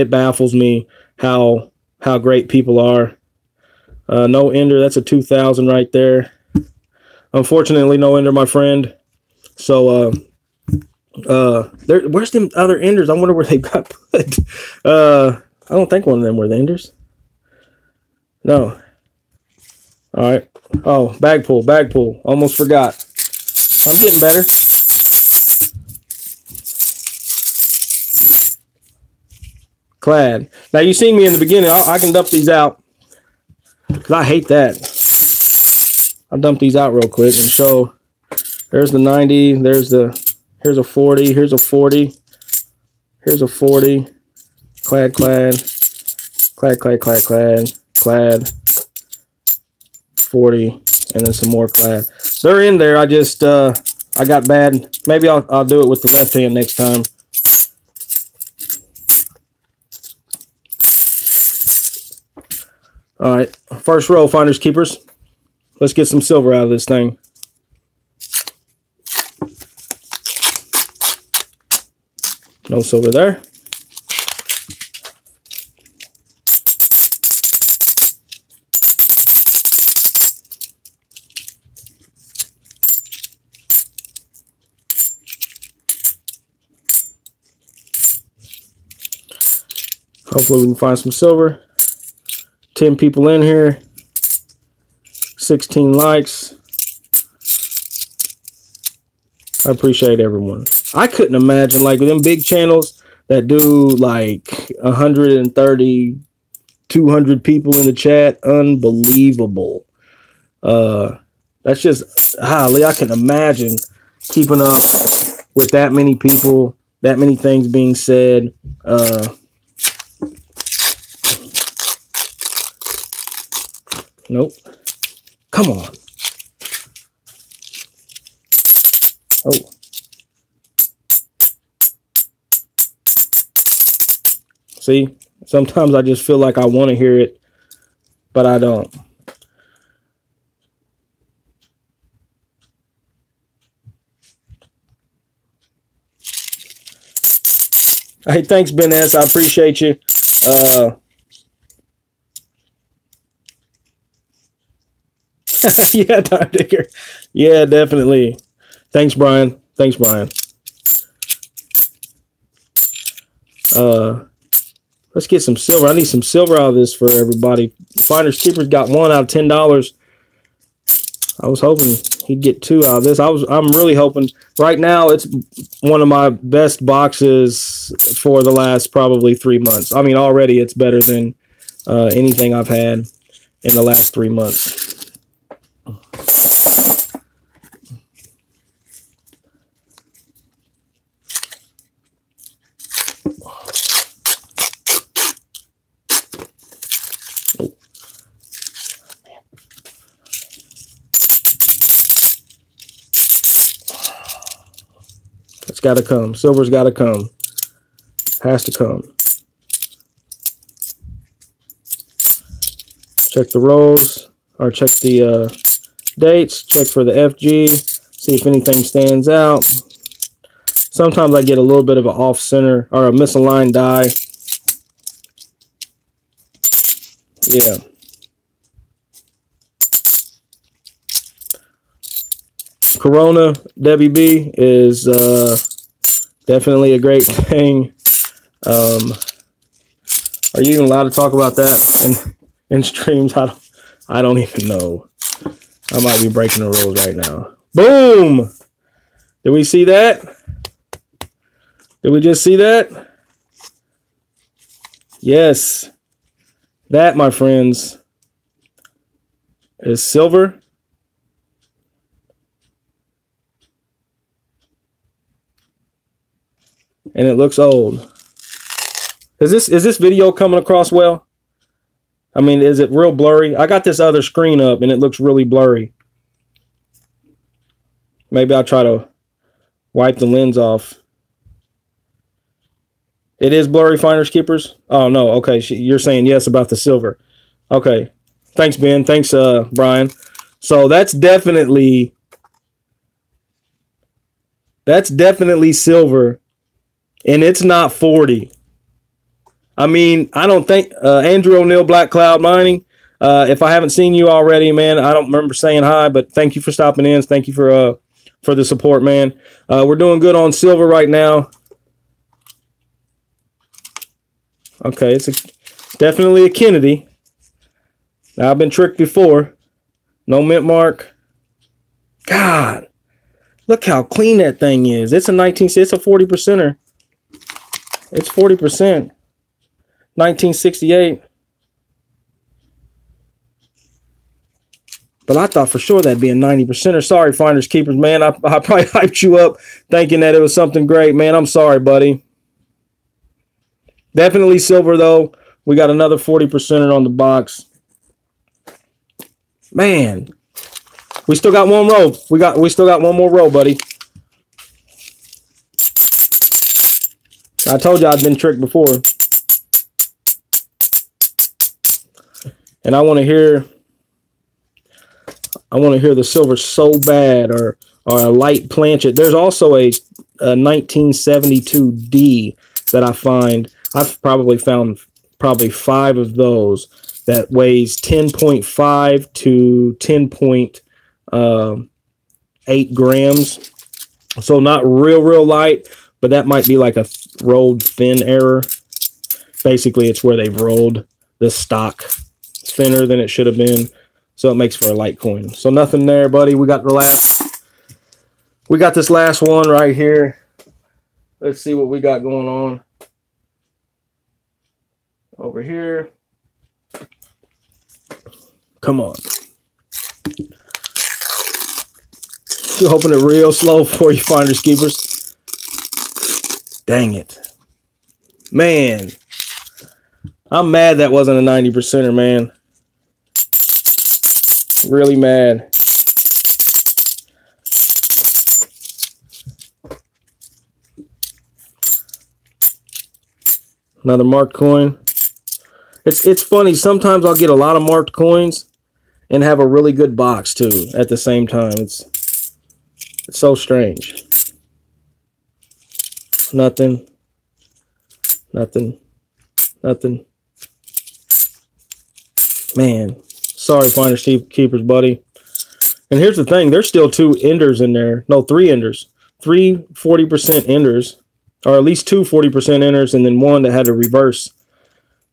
baffles me how great people are. No ender, that's a 2,000 right there. Unfortunately, no ender, my friend. So where's them other enders? I wonder where they got put. I don't think one of them were the enders. No. All right. Oh, bag pull. Almost forgot. I'm getting better. Clad. Now, you seen me in the beginning. I can dump these out because I hate that. I'll dump these out real quick and show. There's the 90. Here's a 40. Here's a 40. Here's a 40. Clad. 40. And then some more clad. They're in there. I just I got bad. Maybe I'll do it with the left hand next time. All right, first row, finders keepers. Let's get some silver out of this thing. No silver there. Hopefully we can find some silver. 10 people in here. 16 likes. I appreciate everyone. I couldn't imagine, like, them big channels that do like 130, 200 people in the chat. Unbelievable. That's just highly. I can imagine keeping up with that many people, that many things being said. Nope. Come on. Oh. See, sometimes I just feel like I want to hear it, but I don't. Hey, thanks, Ben S. I appreciate you. Yeah, Dime Digger. Yeah, definitely. Thanks, Brian. Let's get some silver. I need some silver out of this for everybody. Finders Keepers got 1 out of $10. I was hoping he'd get 2 out of this. I'm really hoping. Right now, it's one of my best boxes for the last probably 3 months. I mean, already it's better than anything I've had in the last 3 months. It's got to come. Silver's got to come. Has to come. Check the rolls, or check the dates. Check for the FG. See if anything stands out. Sometimes I get a little bit of an off center or a misaligned die. Yeah. Corona WB is definitely a great thing. Are you even allowed to talk about that in streams? I don't even know. I might be breaking the rules right now. Boom! Did we see that? Did we just see that? Yes. That, my friends, is silver. And it looks old. Is this video coming across well? I mean, is it real blurry? I got this other screen up and it looks really blurry. Maybe I'll try to wipe the lens off. It is blurry, finders keepers. Oh no, okay. You're saying yes about the silver. Okay. Thanks, Ben. Thanks, Brian. So that's definitely silver, and it's not 40. I mean, I don't think Andrew O'Neill, Black Cloud Mining. If I haven't seen you already, man, I don't remember saying hi, but thank you for stopping in. Thank you for the support, man. We're doing good on silver right now. Okay, it's definitely a Kennedy. Now, I've been tricked before. No mint mark. God, look how clean that thing is. It's a 19. It's a 40%er. It's 40%. 1968. But I thought for sure that'd be a 90%er. Sorry, finders keepers, man. I probably hyped you up thinking that it was something great, man. I'm sorry, buddy. Definitely silver, though. We got another 40%er on the box. Man, we still got one row. We still got one more row, buddy. I told you I'd been tricked before. And I want to hear the silver so bad, or a light planchet. There's also a 1972D that I find. I've probably found 5 of those that weighs 10.5 to 10.8 grams. So not real light, but that might be like a rolled thin error. Basically, it's where they've rolled the stock thinner than it should have been. So it makes for a light coin. So nothing there, buddy. We got this last one right here. Let's see what we got going on over here. Come on. Still hoping it real slow for you, finders keepers. Dang it. Man. I'm mad that wasn't a 90%er, man. Really mad. Another marked coin. It's funny. Sometimes I'll get a lot of marked coins and have a really good box too at the same time. It's so strange. Nothing. Man, sorry, finders keepers, buddy. And here's the thing: there's still 2 enders in there. No, 3 enders. 3 40% enders, or at least 2 40% enders, and then one that had a reverse.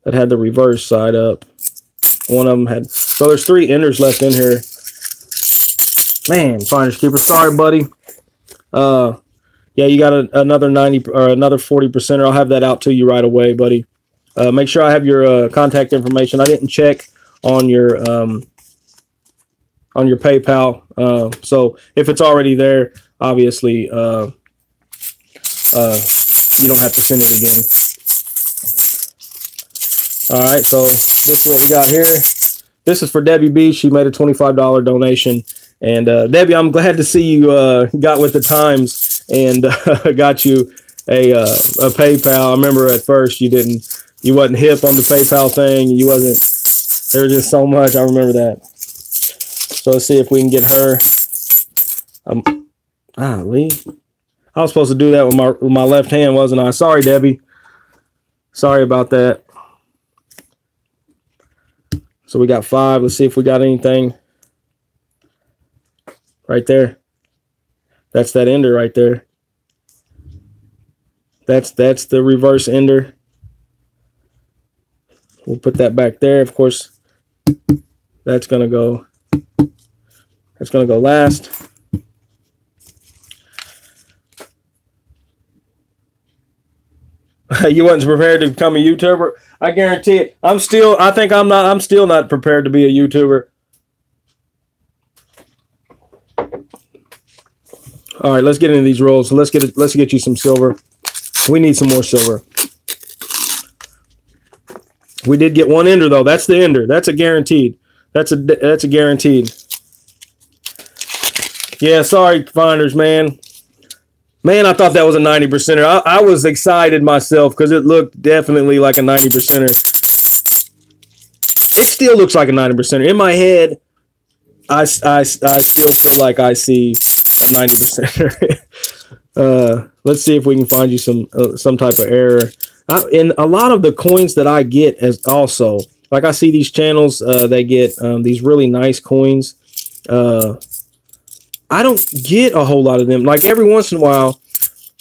That had the reverse side up. One of them had. So there's 3 enders left in here. Man, finders keepers, sorry, buddy. Yeah, you got another 90 or another 40%. I'll have that out to you right away, buddy. Make sure I have your contact information. I didn't check on your PayPal. So if it's already there, obviously, you don't have to send it again. All right, so this is what we got here. This is for Debbie B. She made a $25 donation. And Debbie, I'm glad to see you got with the times and got you a PayPal. I remember at first you wasn't hip on the PayPal thing. There was just so much. I remember that. So let's see if we can get her. Lee. I was supposed to do that with my left hand, wasn't I? Sorry, Debbie. Sorry about that. So we got 5. Let's see if we got anything. Right there. That's that ender right there. That's the reverse ender. We'll put that back there. Of course, that's gonna go. That's gonna go last. You wasn't prepared to become a YouTuber. I guarantee it. I'm still not prepared to be a YouTuber. All right, let's get into these rolls. So let's get you some silver. We need some more silver. We did get one ender though. That's the ender. That's a guaranteed. That's a guaranteed. Yeah, sorry, Finders, man. Man, I thought that was a 90%er. I was excited myself because it looked definitely like a 90%er. It still looks like a 90%er. In my head, I still feel like I see a 90%er. Let's see if we can find you some type of error. In a lot of the coins that I get as also, like I see these channels, they get these really nice coins. I don't get a whole lot of them. Like every once in a while,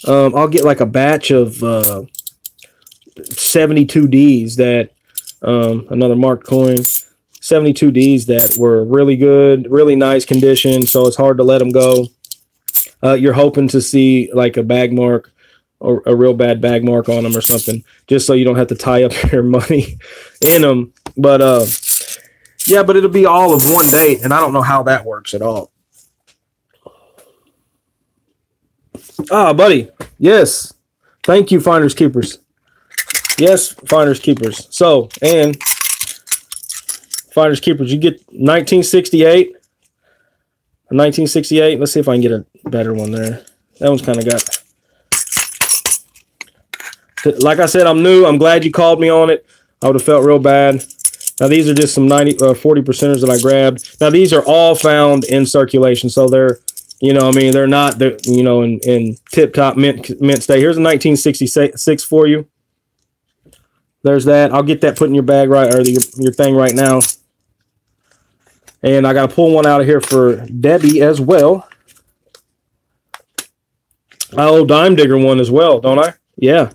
I'll get like a batch of 72Ds that, another marked coin, 72Ds that were really good, really nice condition. So it's hard to let them go. You're hoping to see like a bag mark or a real bad bag mark on them or something, just so you don't have to tie up your money in them. But yeah, but it'll be all of one date, and I don't know how that works at all. Ah, buddy. Yes. Thank you, Finders Keepers. Yes, Finders Keepers. So, and Finders Keepers, you get 1968. 1968. Let's see if I can get a better one there. That one's kind of got... Like I said, I'm new. I'm glad you called me on it. I would have felt real bad. Now, these are just some 40%ers that I grabbed. Now, these are all found in circulation. So, they're... You know, I mean, they're not, you know, in tip-top mint state. Here's a 1966 for you. There's that. I'll get that put in your bag right, or your thing right now. And I got to pull one out of here for Debbie as well. I owe Dime Digger one as well, don't I? Yeah.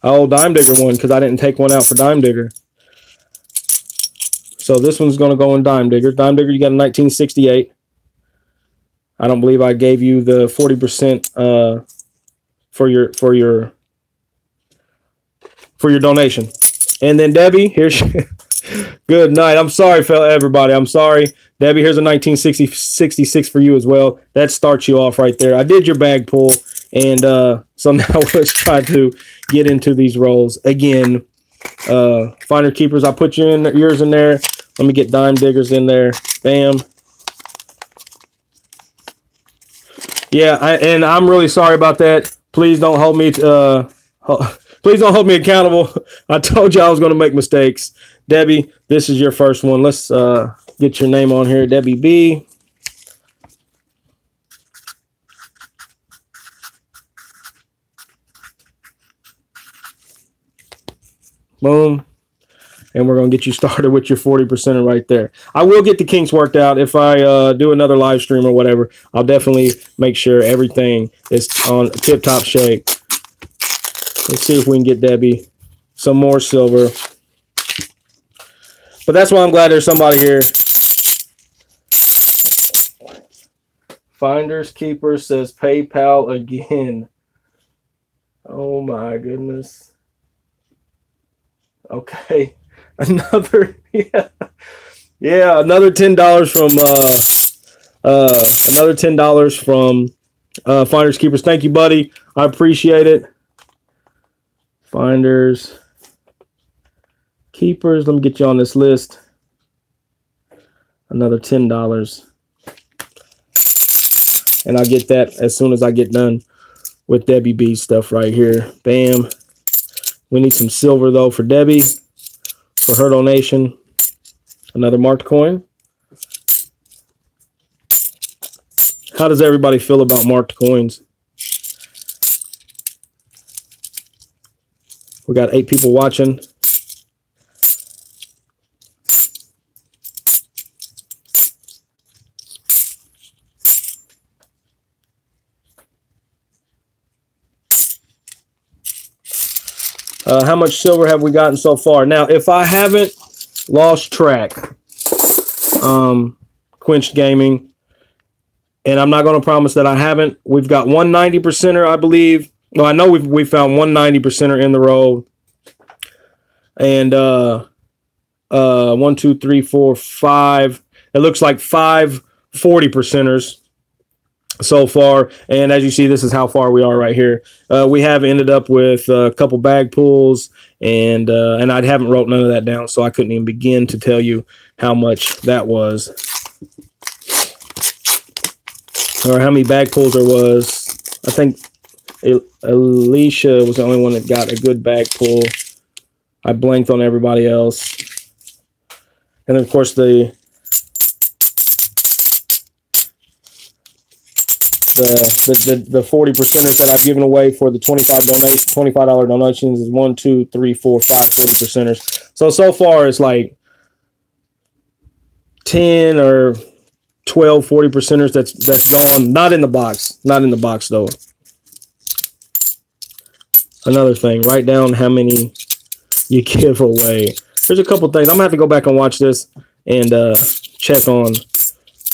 I owe Dime Digger one because I didn't take one out for Dime Digger. So this one's going to go in Dime Digger. Dime Digger, you got a 1968. I don't believe I gave you the 40% for your donation. And then Debbie, here's good night. I'm sorry, everybody. I'm sorry. Debbie, here's a 1966 for you as well. That starts you off right there. I did your bag pull, and so now let's try to get into these rolls again. Finder Keepers, I put yours in there. Let me get Dime Diggers in there. Bam. Yeah, and I'm really sorry about that. Please don't hold me please don't hold me accountable. I told you I was going to make mistakes. Debbie, this is your first one. Let's get your name on here, Debbie B. Boom. And we're going to get you started with your 40% right there. I will get the kinks worked out. If I do another live stream or whatever, I'll definitely make sure everything is on tip-top shape. Let's see if we can get Debbie some more silver. But that's why I'm glad there's somebody here. Finders Keeper says PayPal again. Oh, my goodness. Okay. Another another $10 from Finders Keepers. Thank you, buddy. I appreciate it. Finders Keepers. Let me get you on this list. Another $10. And I'll get that as soon as I get done with Debbie B's stuff right here. Bam. We need some silver though for Debbie. For her donation, another marked coin. How does everybody feel about marked coins? We got 8 people watching. How much silver have we gotten so far? Now, if I haven't lost track, Quenched Gaming, and I'm not going to promise that I haven't. We've got 190%er, I believe. Well, I know we found 190%er in the roll. And 1, 2, 3, 4, 5. It looks like 5 40%ers so far. And as you see, this is how far we are right here. We have ended up with a couple bag pulls, and I haven't wrote none of that down, so I couldn't even begin to tell you how much that was, or how many bag pulls there was. I think Alicia was the only one that got a good bag pull. I blanked on everybody else. And then, of course, the 40%ers that I've given away for the $25 donations is 1, 2, 3, 4, 5 40%ers. So far it's like 10 or 12 40%ers that's gone. Not in the box. Not in the box though. Another thing, write down how many you give away. There's a couple things. I'm gonna have to go back and watch this and check on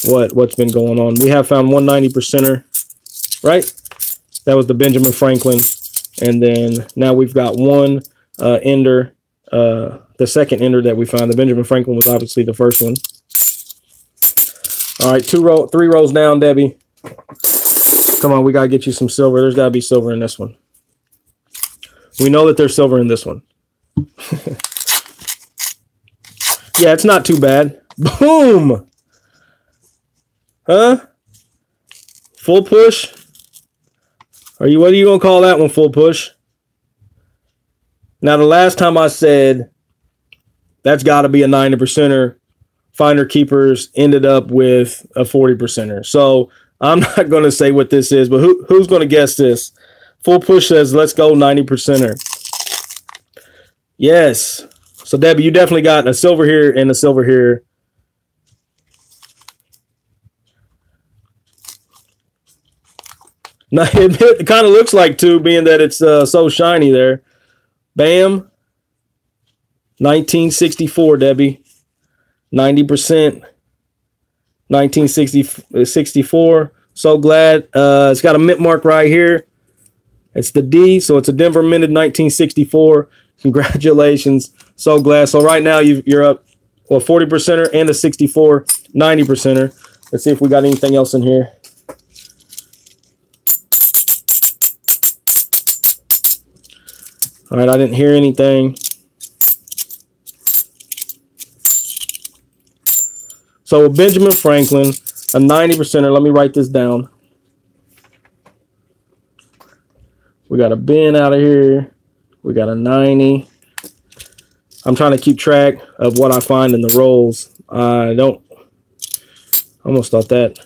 what's been going on. We have found 190%er, right? That was the Benjamin Franklin, and then now we've got one ender, the second ender that we found. The Benjamin Franklin was obviously the first one. All right, 3 rows down, Debbie. Come on, we gotta get you some silver. There's gotta be silver in this one. We know that there's silver in this one. Yeah, it's not too bad. Boom! Huh? Full push? What are you gonna call that one, full push? Now, the last time I said that's got to be a 90%er, Finder Keepers ended up with a 40%er. So I'm not going to say what this is, but who's going to guess this? Full push says, let's go 90%er. Yes. So, Debbie, you definitely got a silver here and a silver here. Now, it kind of looks like two, being that it's so shiny there. Bam. 1964, Debbie. 90%. 1964. So glad. It's got a mint mark right here. It's the D, so it's a Denver minted 1964. Congratulations. So glad. So right now you're up, well, 40%er and a 64, 90%er. Let's see if we got anything else in here. All right, I didn't hear anything. So Benjamin Franklin, a 90%er. Let me write this down. We got a Ben out of here. We got a 90. I'm trying to keep track of what I find in the rolls. I almost thought that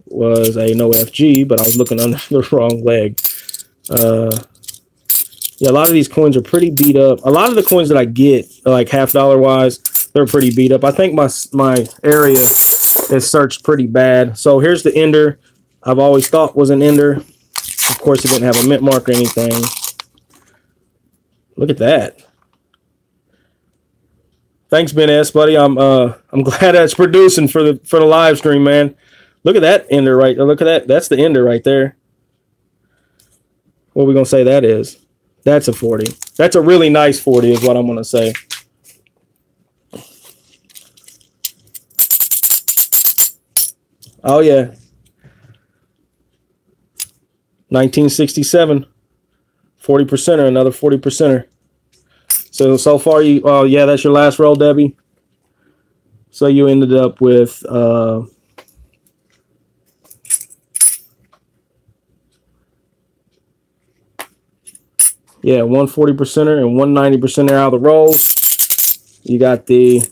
was a no FG, but I was looking under the wrong leg. Yeah, a lot of these coins are pretty beat up. A lot of the coins that I get, like $50 wise, they're pretty beat up. I think my area is searched pretty bad. So here's the ender. I've always thought was an ender. Of course, it didn't have a mint mark or anything. Look at that. Thanks, Ben S, buddy. I'm glad that's producing for the live stream, man. Look at that ender right there. Look at that. That's the ender right there. What are we gonna say that is? That's a 40. That's a really nice 40 is what I'm gonna say. Oh yeah. 1967. 40%er, another 40%er. So far you, oh yeah, that's your last roll, Debbie. So you ended up with yeah, 140%er and 190%er out of the rolls. You got the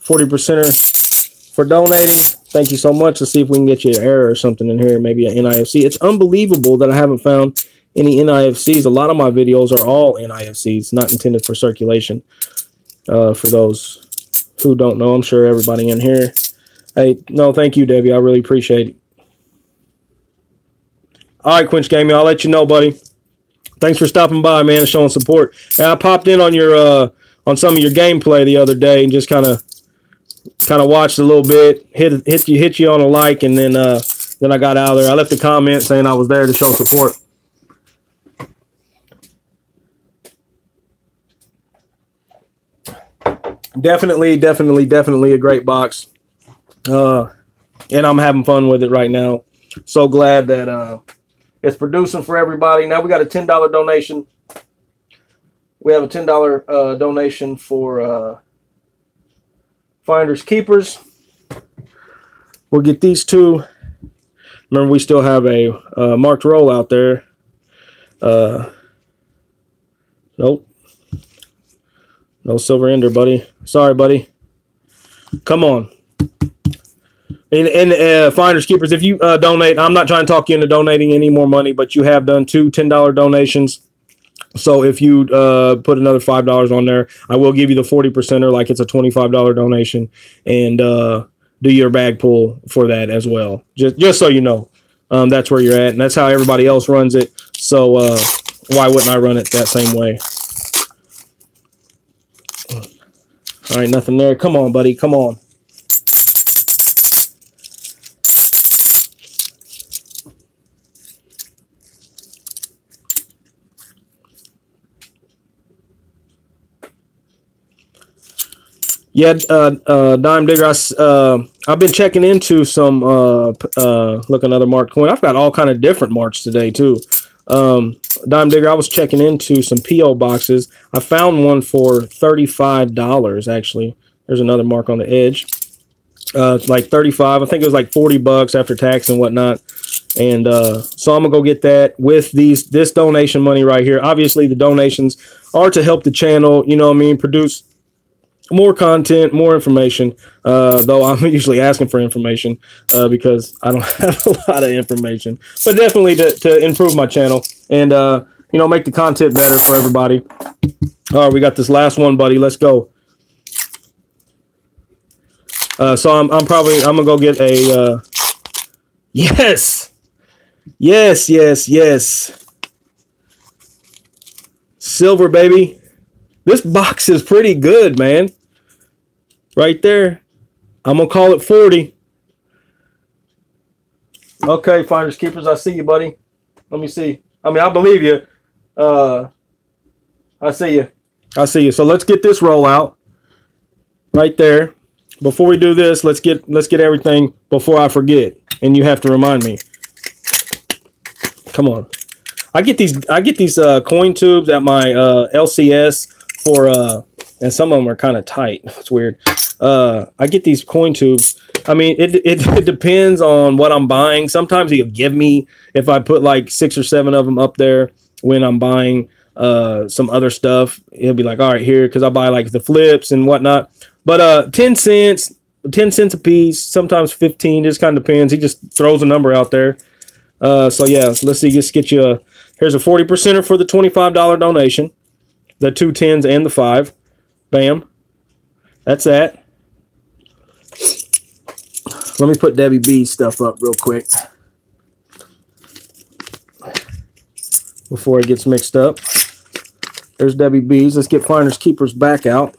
40%er for donating. Thank you so much. Let's see if we can get you an error or something in here, maybe an NIFC. It's unbelievable that I haven't found any NIFCs. A lot of my videos are all NIFCs, not intended for circulation. For those who don't know, I'm sure everybody in here. Hey, no, thank you, Debbie. I really appreciate it. All right, Quench Gaming, I'll let you know, buddy. Thanks for stopping by, man, and showing support. And I popped in on your on some of your gameplay the other day and just kind of watched a little bit. Hit you on a like, and then I got out of there. I left a comment saying I was there to show support. Definitely a great box. And I'm having fun with it right now. So glad that it's producing for everybody. Now we got a $10 donation. We have a $10 donation for Finders Keepers. We'll get these two. Remember, we still have a marked roll out there. Nope. No silver ender, buddy. Sorry, buddy. Come on. And Finders Keepers, if you donate, I'm not trying to talk you into donating any more money, but you have done 2 $10 donations. So if you put another $5 on there, I will give you the 40%er like it's a $25 donation, and do your bag pull for that as well. Just so you know, that's where you're at, and that's how everybody else runs it. So why wouldn't I run it that same way? All right, nothing there. Come on, buddy. Come on. Yeah, Dime Digger, I've been checking into some, look, another marked coin. I've got all kind of different marks today, too. Dime Digger, I was checking into some PO boxes. I found one for $35, actually. There's another mark on the edge. It's like 35. I think it was like 40 bucks after tax and whatnot. And so I'm going to go get that with this donation money right here. Obviously, the donations are to help the channel, you know what I mean, produce more content, more information, though I'm usually asking for information because I don't have a lot of information, but definitely to improve my channel and, you know, make the content better for everybody. All right, we got this last one, buddy. Let's go. So I'm gonna go get a, yes, silver, baby. This box is pretty good, man. Right there. I'm going to call it 40. Okay, Finders Keepers, I see you, buddy. Let me see. I mean, I believe you. I see you. I see you. So let's get this roll out. Right there. Before we do this, let's get everything before I forget. And you have to remind me. Come on. I get these coin tubes at my LCS for and some of them are kind of tight. It's weird. I get these coin tubes. I mean, it depends on what I'm buying. Sometimes he'll give me, if I put like 6 or 7 of them up there when I'm buying some other stuff, he'll be like, all right, here, because I buy like the flips and whatnot. But 10 cents a piece, sometimes 15, just kind of depends. He just throws a number out there. So yeah, let's see, just get you here's a 40%er for the $25 donation, the 2 10s and the 5. Bam. That's that. Let me put Debbie B's stuff up real quick before it gets mixed up. There's Debbie B's. Let's get Finders Keepers back out.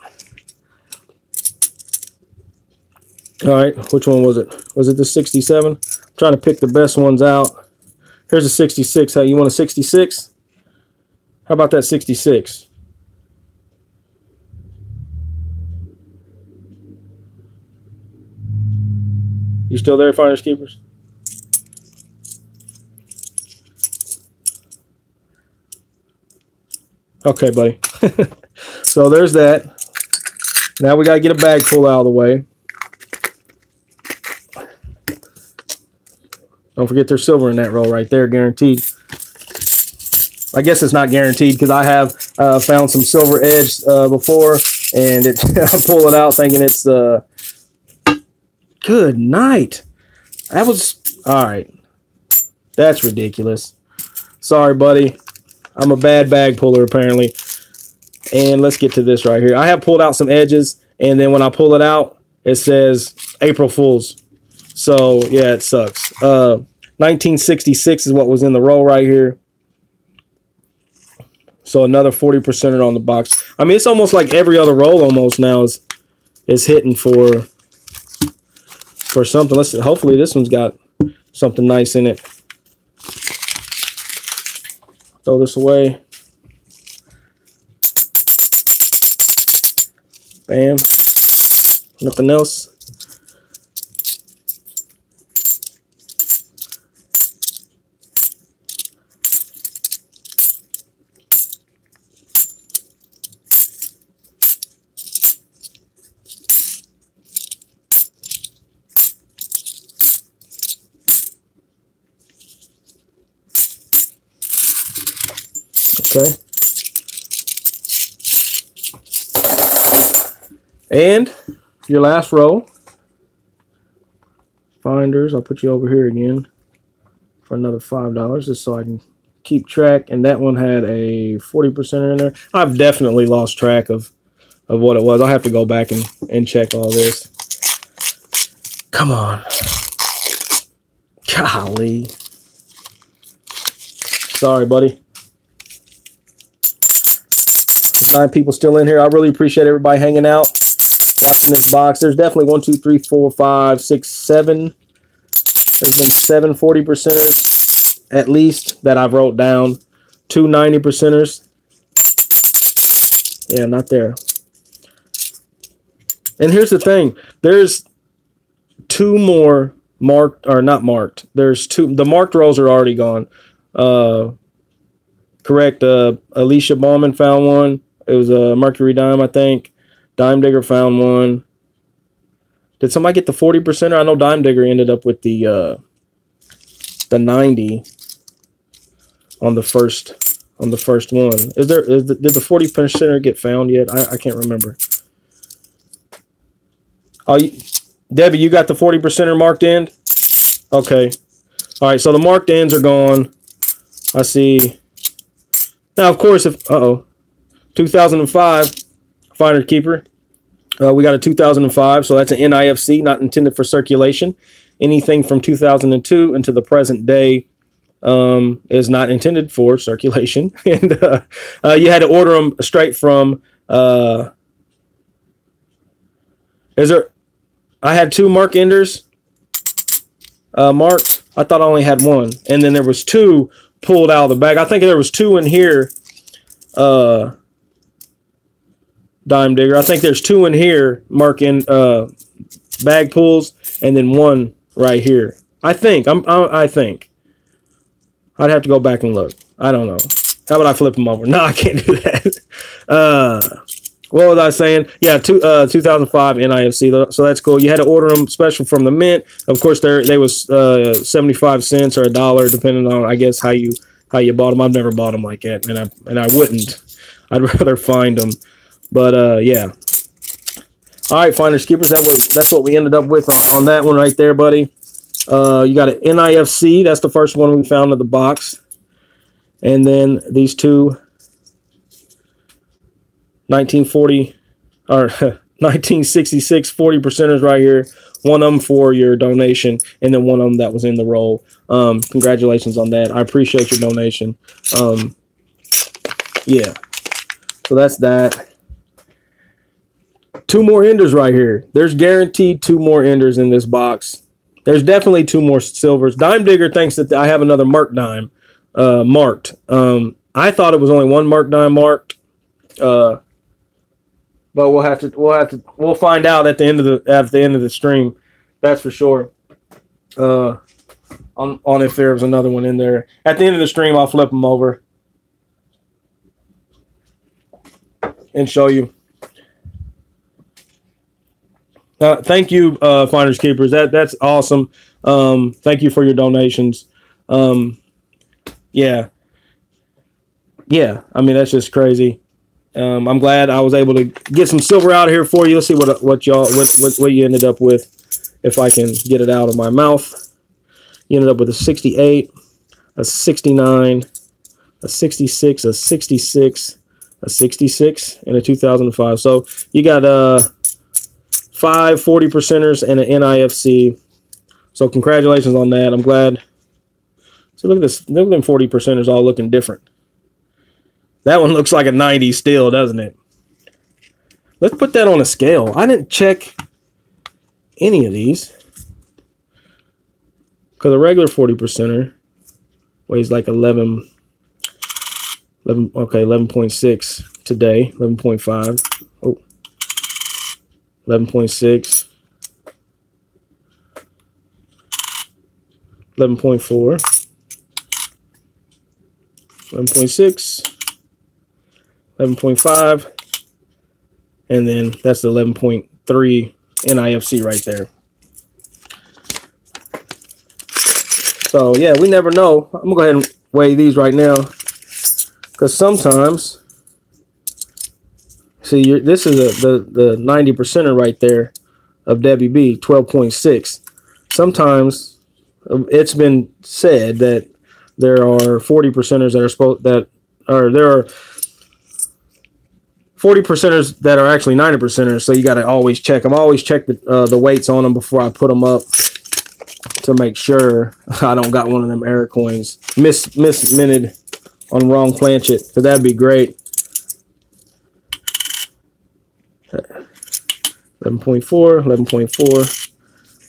All right, which one was it? Was it the 67? I'm trying to pick the best ones out. Here's a 66. How you want a 66? How about that 66? You still there, Finders Keepers? Okay, buddy. So there's that. Now we got to get a bag full out of the way. Don't forget there's silver in that roll right there, guaranteed. I guess it's not guaranteed because I have found some silver edge before, and I pull it out thinking it's good night. That was all right. That's ridiculous. Sorry, buddy. I'm a bad bag puller apparently. And let's get to this right here. I have pulled out some edges, and then when I pull it out, it says April Fools. So yeah, it sucks. 1966 is what was in the roll right here. So another 40% on the box. I mean, it's almost like every other roll almost now is hitting for something. Let's hopefully this one's got something nice in it. Throw this away. Bam. Nothing else. Okay. And your last row. Finders. I'll put you over here again for another $5 just so I can keep track. And that one had a 40% in there. I've definitely lost track of what it was. I'll have to go back and check all this. Come on. Golly. Sorry, buddy. 9 people still in here. I really appreciate everybody hanging out, watching this box. There's definitely 1, 2, 3, 4, 5, 6, 7. There's been 7 40%ers at least that I've wrote down. 2 90%ers. Yeah, not there. And here's the thing. There's 2 more marked, or not marked. There's 2. The marked rows are already gone. Correct. Alicia Bauman found one. It was a Mercury Dime, I think. Dime Digger found one. Did somebody get the 40%? I know Dime Digger ended up with the 90 on the first one. Did the 40% get found yet? I can't remember. Oh, Debbie, you got the 40% marked end? Okay. All right, so the marked ends are gone. I see. Now, of course, if 2005 Finder Keeper, we got a 2005, so that's an NIFC, not intended for circulation. Anything from 2002 into the present day is not intended for circulation, and you had to order them straight from. I had 2 mark enders marked. I thought I only had 1, and then there was 2 pulled out of the bag. I think there was 2 in here. Dime Digger. I think there's 2 in here marking bag pulls, and then 1 right here. I think. I think. I'd have to go back and look. I don't know. How about I flip them over? No, I can't do that. What was I saying? Yeah, 2005 NIFC. So that's cool. You had to order them special from the mint. Of course, they was 75 cents or $1, depending on, I guess, how you bought them. I've never bought them like that, and I wouldn't. I'd rather find them. But yeah. All right, Finders Keepers. That's what we ended up with on that one right there, buddy. You got an NIFC. That's the first one we found in the box, and then these 2 1940 or 1966 40%ers right here. One of them for your donation, and then one of them that was in the roll. Congratulations on that. I appreciate your donation. Yeah. So that's that. 2 more enders right here. There's guaranteed 2 more enders in this box. There's definitely 2 more silvers. Dime Digger thinks that I have another Merc Dime marked. I thought it was only 1 Merc Dime marked. But we'll find out at the end of the stream. That's for sure. On if there's another one in there. At the end of the stream, I'll flip them over and show you. Thank you, Finders Keepers. That's awesome. Thank you for your donations. Yeah. I mean, that's just crazy. I'm glad I was able to get some silver out of here for you. Let's see what you ended up with. If I can get it out of my mouth, you ended up with a 68, a 69, a 66, a 66, a 66, and a 2005. So you got 5 40%ers and an NIFC. So congratulations on that. I'm glad. So look at this. Look at them 40%ers all looking different. That one looks like a 90 still, doesn't it? Let's put that on a scale. I didn't check any of these. Because a regular 40%er weighs like 11.6 today. 11.5. Oh. 11.6. 11.4. 11.6. 11.5. And then that's the 11.3 NIFC right there. So yeah, we never know. I'm gonna go ahead and weigh these right now, because sometimes, see, this is the 90%er right there of WB, 12.6. Sometimes it's been said that there are 40%ers there are 40%ers that are actually 90%ers. So you got to always check them. I always check the weights on them before I put them up, to make sure I don't got one of them error coins misminted on wrong planchet, because that'd be great. 11.4, 11.4,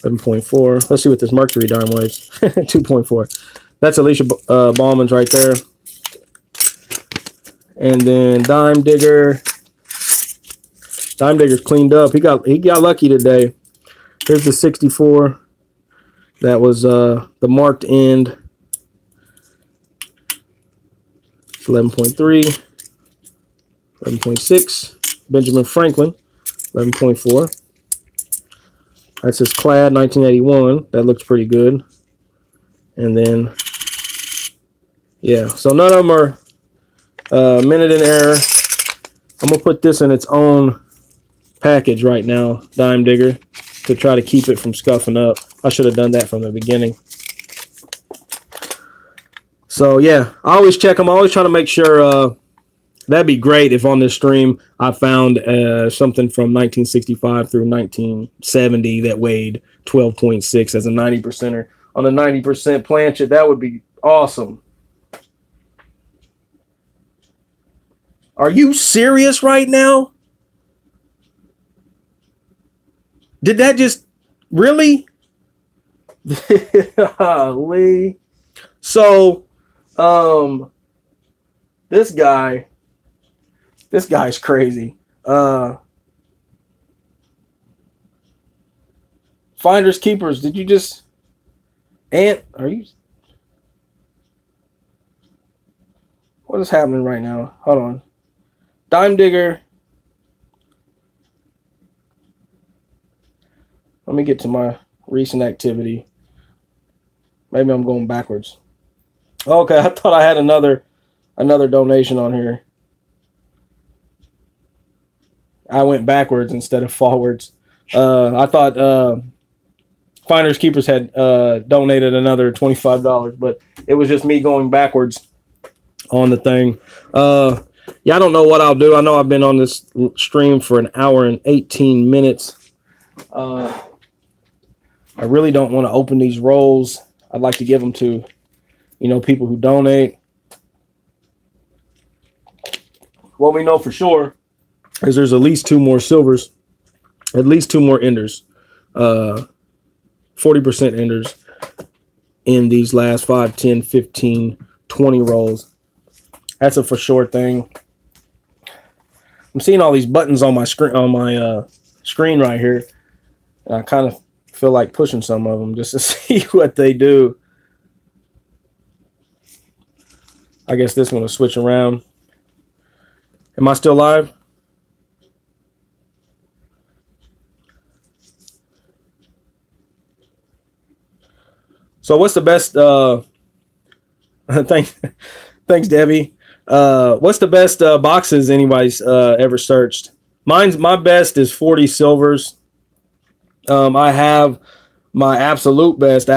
11.4. Let's see what this Mercury dime weighs. 2.4. That's Alicia Ballman's right there. And then Dime Digger. Dime Digger's cleaned up. He got lucky today. Here's the 64. That was the marked end. 11.3, 11.6. Benjamin Franklin, 11.4. That's his clad, 1981. That looks pretty good. And then, yeah, so none of them are minute in error. I'm going to put this in its own package right now, Dime Digger, to try to keep it from scuffing up. I should have done that from the beginning. So yeah, I always check them. I always try to make sure. That'd be great if on this stream I found something from 1965 through 1970 that weighed 12.6 as a 90%er on a 90% planchet. That would be awesome. Are you serious right now? Did that just really? Lee. So, this guy's crazy. Finders keepers. Did you just? Are you? What is happening right now? Hold on. Dime Digger. Let me get to my recent activity. Maybe I'm going backwards. Okay, I thought I had another donation on here. I went backwards instead of forwards. I thought Finders Keepers had donated another $25, but it was just me going backwards on the thing. Yeah, I don't know what I'll do. I know I've been on this stream for an hour and 18 minutes. I really don't want to open these rolls. I'd like to give them to, people who donate. What we know for sure is there's at least 2 more silvers, at least 2 more enders, 40% enders in these last 5, 10, 15, 20 rolls. That's a for sure thing. I'm seeing all these buttons on my screen right here. I kind of feel like pushing some of them just to see what they do. I guess this one will switch around. Am I still live? So what's the best thanks Debbie. What's the best boxes anybody's ever searched? My best is 40 silvers. I have my absolute best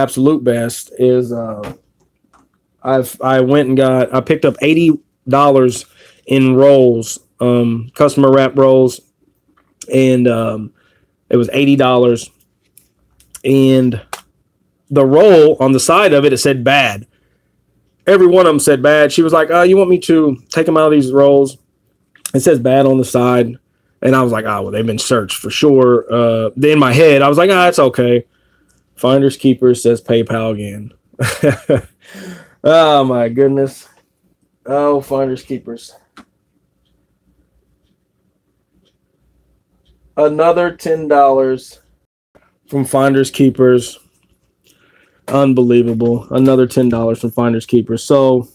is I went and I picked up $80 in rolls, customer wrap rolls, and it was $80, and the roll on the side of it said bad. every one of them said bad. She was like, you want me to take them out of these rolls? It says bad on the side. And I was like, well, they've been searched for sure. Then in my head, I was like, it's okay. Finders Keepers says PayPal again. Oh, my goodness. Oh, Finders Keepers. Another $10 from Finders Keepers. Unbelievable. Another $10 from Finders Keepers. So,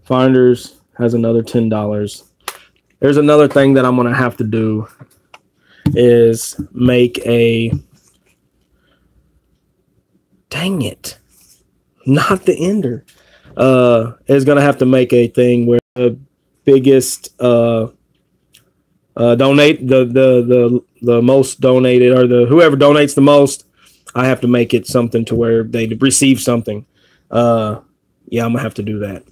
Finders has another $10. There's another thing that I'm going to have to do is make a... Dang it. Not the ender. Is going to have to make a thing where the biggest... donate the most donated, or the whoever donates the most, I have to make it something to where they receive something. Yeah, I'm gonna have to do that.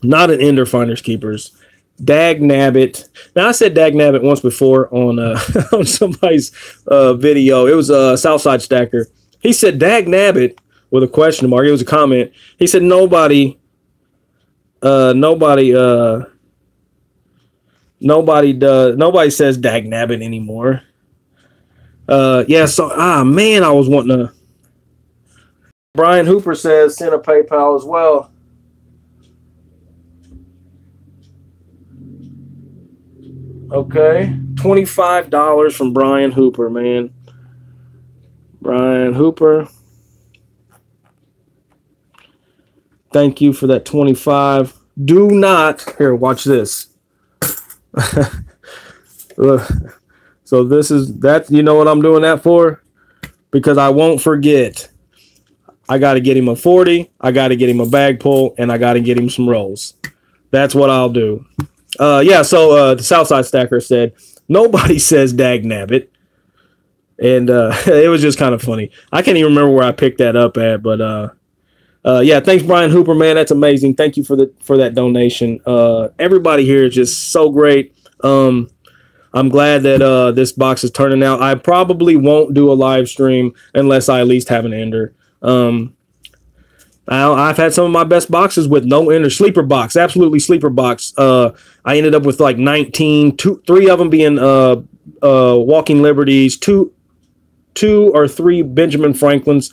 Not an ender, Finders Keepers. Dag Nabbit. Now I said Dag Nabbit once before on on somebody's video. It was a Southside Stacker. He said Dag Nabbit with a question mark. It was a comment. He said nobody says Dag Nabbit anymore. Yeah, so man, I was wanting to. Brian Hooper says send a PayPal as well. Okay, $25 from Brian Hooper, man. Brian Hooper, thank you for that 25. Do not here. Watch this. So this is that. You know what I'm doing that for? Because I won't forget. I got to get him a 40. I got to get him a bag pull, and I got to get him some rolls. That's what I'll do. Yeah. So the Southside Stacker said nobody says Dag Nabbit, and it was just kind of funny. I can't even remember where I picked that up at, but yeah. Thanks, Brian Hooper, man. That's amazing. Thank you for that donation. Everybody here is just so great. I'm glad that this box is turning out. I probably won't do a live stream unless I at least have an ender. I've had some of my best boxes with no ender. Sleeper box, absolutely sleeper box. I ended up with like 19, 3 of them being Walking Liberties, two or three Benjamin Franklins.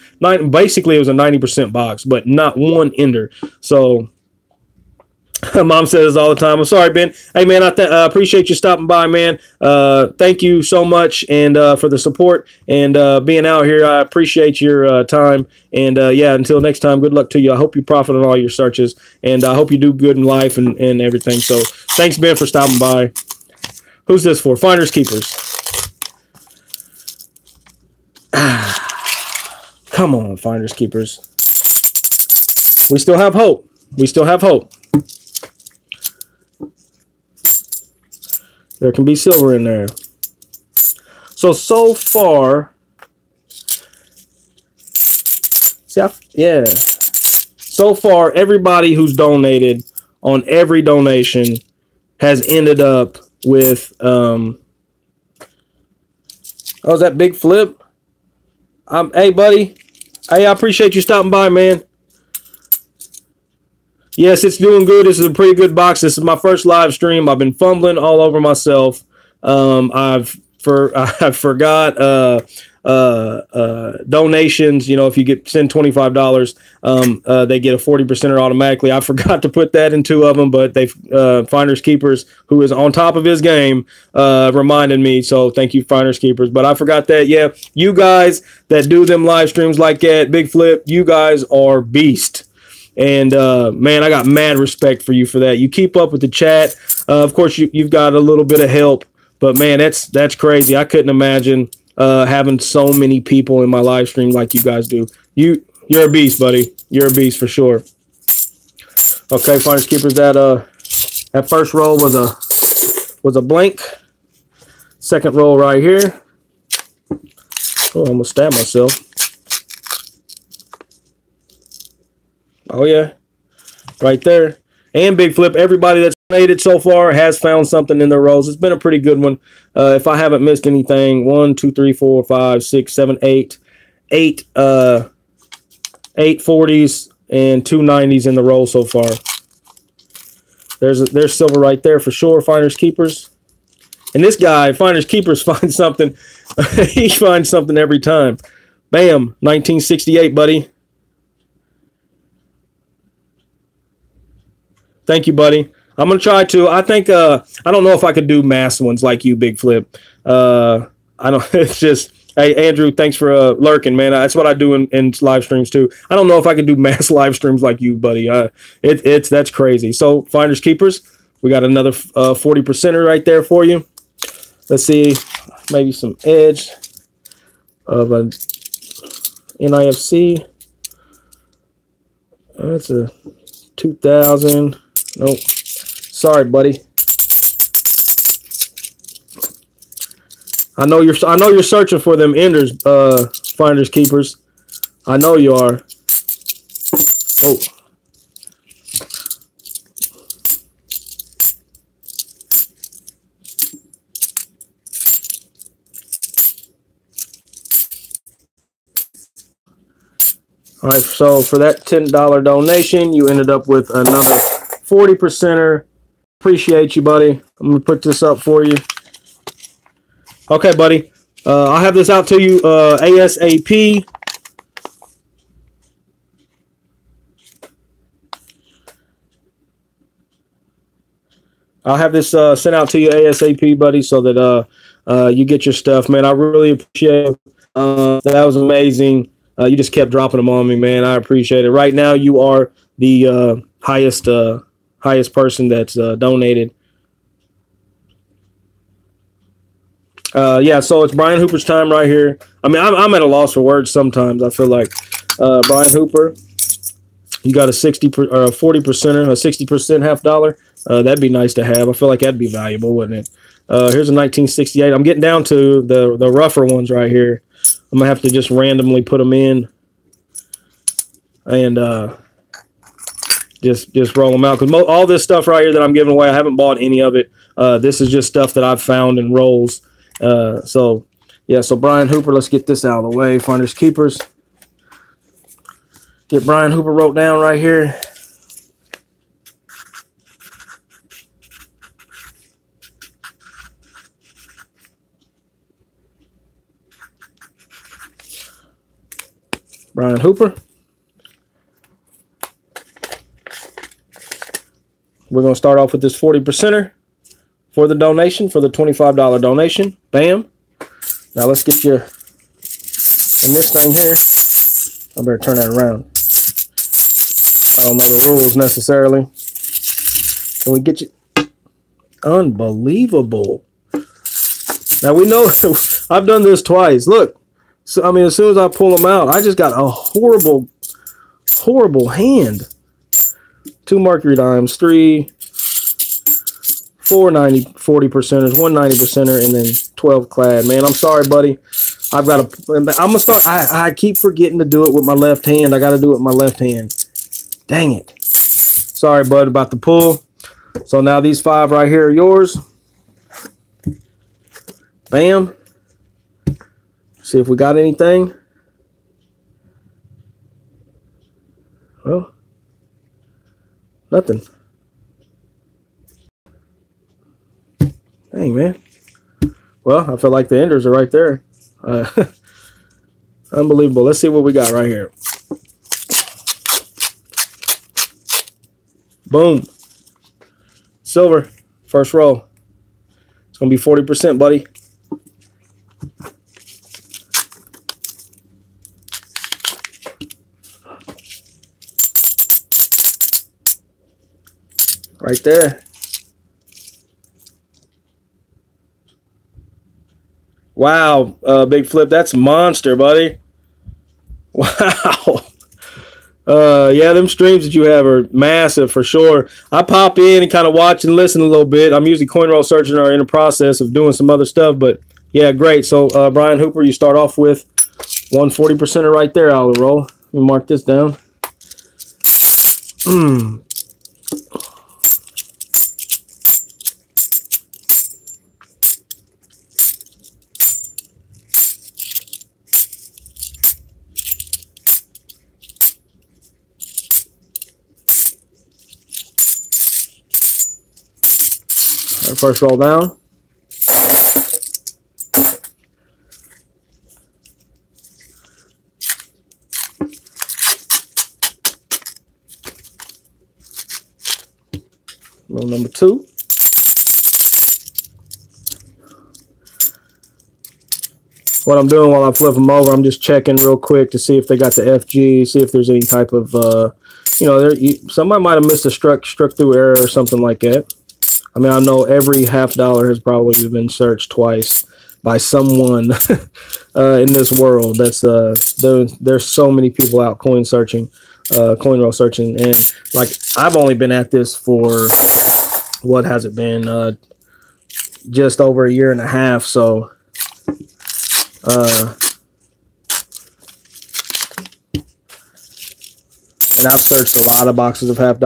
Basically, it was a 90% box, but not one ender. So Mom says all the time, I'm sorry, Ben. Hey, man, I appreciate you stopping by, man. Thank you so much and for the support and being out here. I appreciate your time. And, yeah, until next time, good luck to you. I hope you profit on all your searches, and I hope you do good in life and everything. So thanks, Ben, for stopping by. Who's this for? Finders Keepers. Come on, Finders Keepers. We still have hope. We still have hope. There can be silver in there. So far, yeah. So far, everybody who's donated on every donation has ended up with, oh, is that Big Flip? Hey, buddy. Hey, I appreciate you stopping by, man. Yes, it's doing good. This is a pretty good box. This is my first live stream. I've been fumbling all over myself. I forgot donations. You know, if you send $25, they get a 40%er automatically. I forgot to put that in 2 of them, but Finders Keepers, who is on top of his game, reminded me. So thank you, Finders Keepers. But I forgot that. Yeah, you guys that do them live streams like that, Big Flip, you guys are beast. And man, I got mad respect for you for that. You keep up with the chat. Of course, you've got a little bit of help, but man, that's crazy. I couldn't imagine having so many people in my live stream like you guys do. You're a beast, buddy. You're a beast for sure. Okay, Finders Keepers. That first roll was a blank. Second roll right here. Oh, I almost stabbed myself. Oh, yeah. Right there. And Big Flip. Everybody that's made it so far has found something in their rolls. It's been a pretty good one. If I haven't missed anything, 1, 2, 3, 4, 5, 6, 7, 8. 8 40s, and 290s in the roll so far. There's silver right there for sure. Finders keepers. And this guy, Finders Keepers, finds something. He finds something every time. Bam, 1968, buddy. Thank you, buddy. I'm gonna try to. I think I don't know if I could do mass ones like you, Big Flip. I don't. It's just. Hey, Andrew, thanks for lurking, man. That's what I do in live streams too. I don't know if I can do mass live streams like you, buddy. That's crazy. So Finders Keepers, we got another 40%er right there for you. Let's see, maybe some edge of a NIFC. That's a 2000. Nope. Sorry, buddy. I know you're searching for them enders, Finders Keepers. I know you are. Oh. All right, so for that $10 donation, you ended up with another 40%er. Appreciate you, buddy. I'm gonna put this up for you. Okay, buddy. I'll have this out to you ASAP. I'll have this sent out to you ASAP, buddy, so that you get your stuff, man. I really appreciate it. That was amazing. You just kept dropping them on me, man. I appreciate it. Right now, you are the highest person that's donated. Yeah, so it's Brian Hooper's time right here. I mean, I'm at a loss for words sometimes. I feel like Brian Hooper, you got a 40%, a 60% half dollar. That'd be nice to have. I feel like that'd be valuable, wouldn't it? Here's a 1968. I'm getting down to the rougher ones right here. I'm gonna have to just randomly put them in and just roll them out, because all this stuff right here that I'm giving away, I haven't bought any of it. This is just stuff that I've found in rolls. So yeah, so Brian Hooper, let's get this out of the way. Finders Keepers. Get Brian Hooper wrote down right here. Brian Hooper. We're going to start off with this 40%er for the donation, for the $25 donation. Bam. Now let's get you in this thing here. I better turn that around. I don't know the rules necessarily. Can we get you? Unbelievable. Now we know I've done this twice. Look. So, I mean, as soon as I pull them out, I just got a horrible, horrible hand. 2 Mercury dimes, 3, 4 40%ers, 1 90%er, and then 12 clad. Man, I'm sorry, buddy. I'm gonna start. I keep forgetting to do it with my left hand. I got to do it with my left hand. Dang it. Sorry, bud, about the pull. So now these 5 right here are yours. Bam. See if we got anything. Well, nothing. Dang, man. Well, I feel like the enders are right there. Unbelievable. Let's see what we got right here. Boom. Silver. First row. It's going to be 40%, buddy. Right there. Wow, Big Flip, that's a monster, buddy. Wow. Yeah, them streams that you have are massive for sure. I pop in and kind of watch and listen a little bit. I'm usually coin roll searching or in the process of doing some other stuff, but yeah, great. So Brian Hooper, you start off with 140%er right there, out of the roll. Let me mark this down. First roll down. Roll number 2. What I'm doing while I flip them over, I'm just checking real quick to see if they got the FG, see if there's any type of, you know, somebody might have missed a struck through error or something like that. I mean, I know every $50 has probably been searched twice by someone in this world. That's there's so many people out coin roll searching, and like I've only been at this for what has it been? Just over a year and a half. So. And I've searched a lot of boxes of $50.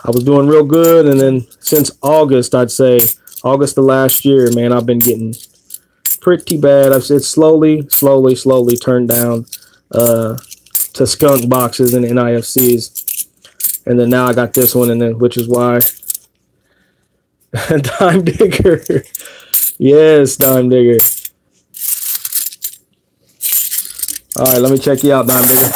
I was doing real good, and then since August, I'd say August of last year, man, I've been getting pretty bad. I've said slowly turned down to skunk boxes and NIFCs, and then now I got this one, and then which is why Dime Digger. Yes, Dime Digger. All right, let me check you out, Dime Digger.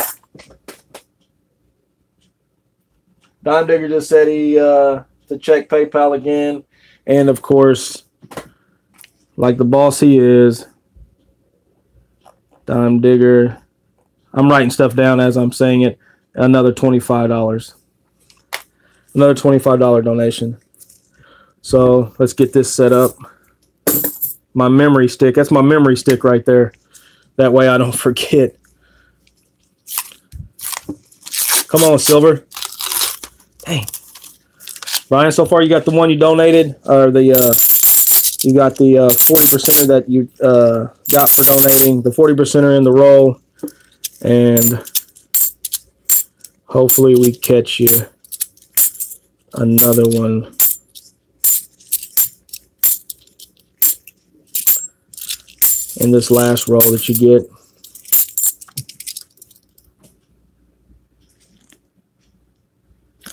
Dime Digger just said he to check PayPal again, and of course, like the boss he is, Dime Digger. I'm writing stuff down as I'm saying it. Another $25. Another $25 donation. So let's get this set up. My memory stick. That's my memory stick right there. That way I don't forget. Come on, Silver. Dang. Brian, so far you got the one you donated, or the you got the 40%er that you got for donating, the 40%er in the roll, and hopefully we catch you another one. In this last roll that you get.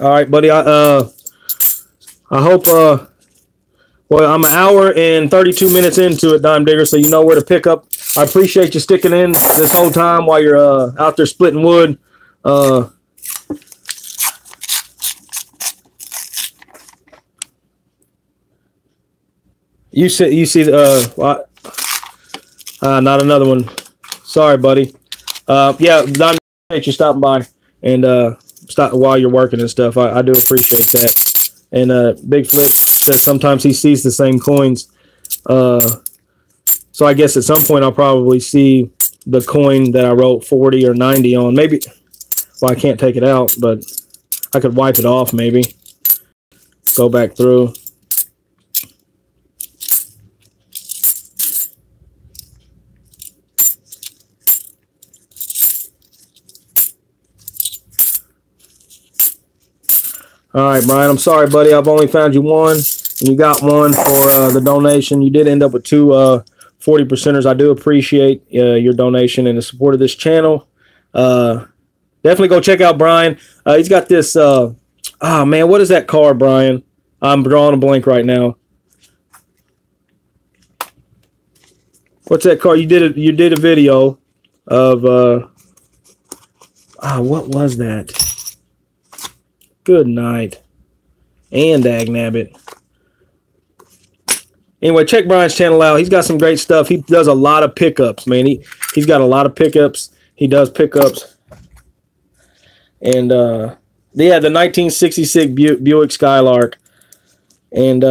All right, buddy. I hope well, I'm an hour and 32 minutes into it, Dime Digger, so you know where to pick up. I appreciate you sticking in this whole time while you're out there splitting wood. You see not another one. Sorry, buddy. Yeah, Don, appreciate you stopping by and stop while you're working and stuff. I do appreciate that. And Big Flip says sometimes he sees the same coins. So I guess at some point I'll probably see the coin that I wrote 40 or 90 on. Maybe, well, I can't take it out, but I could wipe it off maybe. Go back through. All right, Brian, I'm sorry, buddy. I've only found you one, and you got one for the donation. You did end up with two 40%ers. I do appreciate your donation and the support of this channel. Definitely go check out Brian. He's got this, man, what is that card, Brian? I'm drawing a blank right now. What's that card? You did a video of, what was that? Good night. And dagnabbit. Anyway, check Brian's channel out. He's got some great stuff. He does a lot of pickups, man. He's got a lot of pickups. He does pickups. And yeah, the 1966 Buick Skylark. And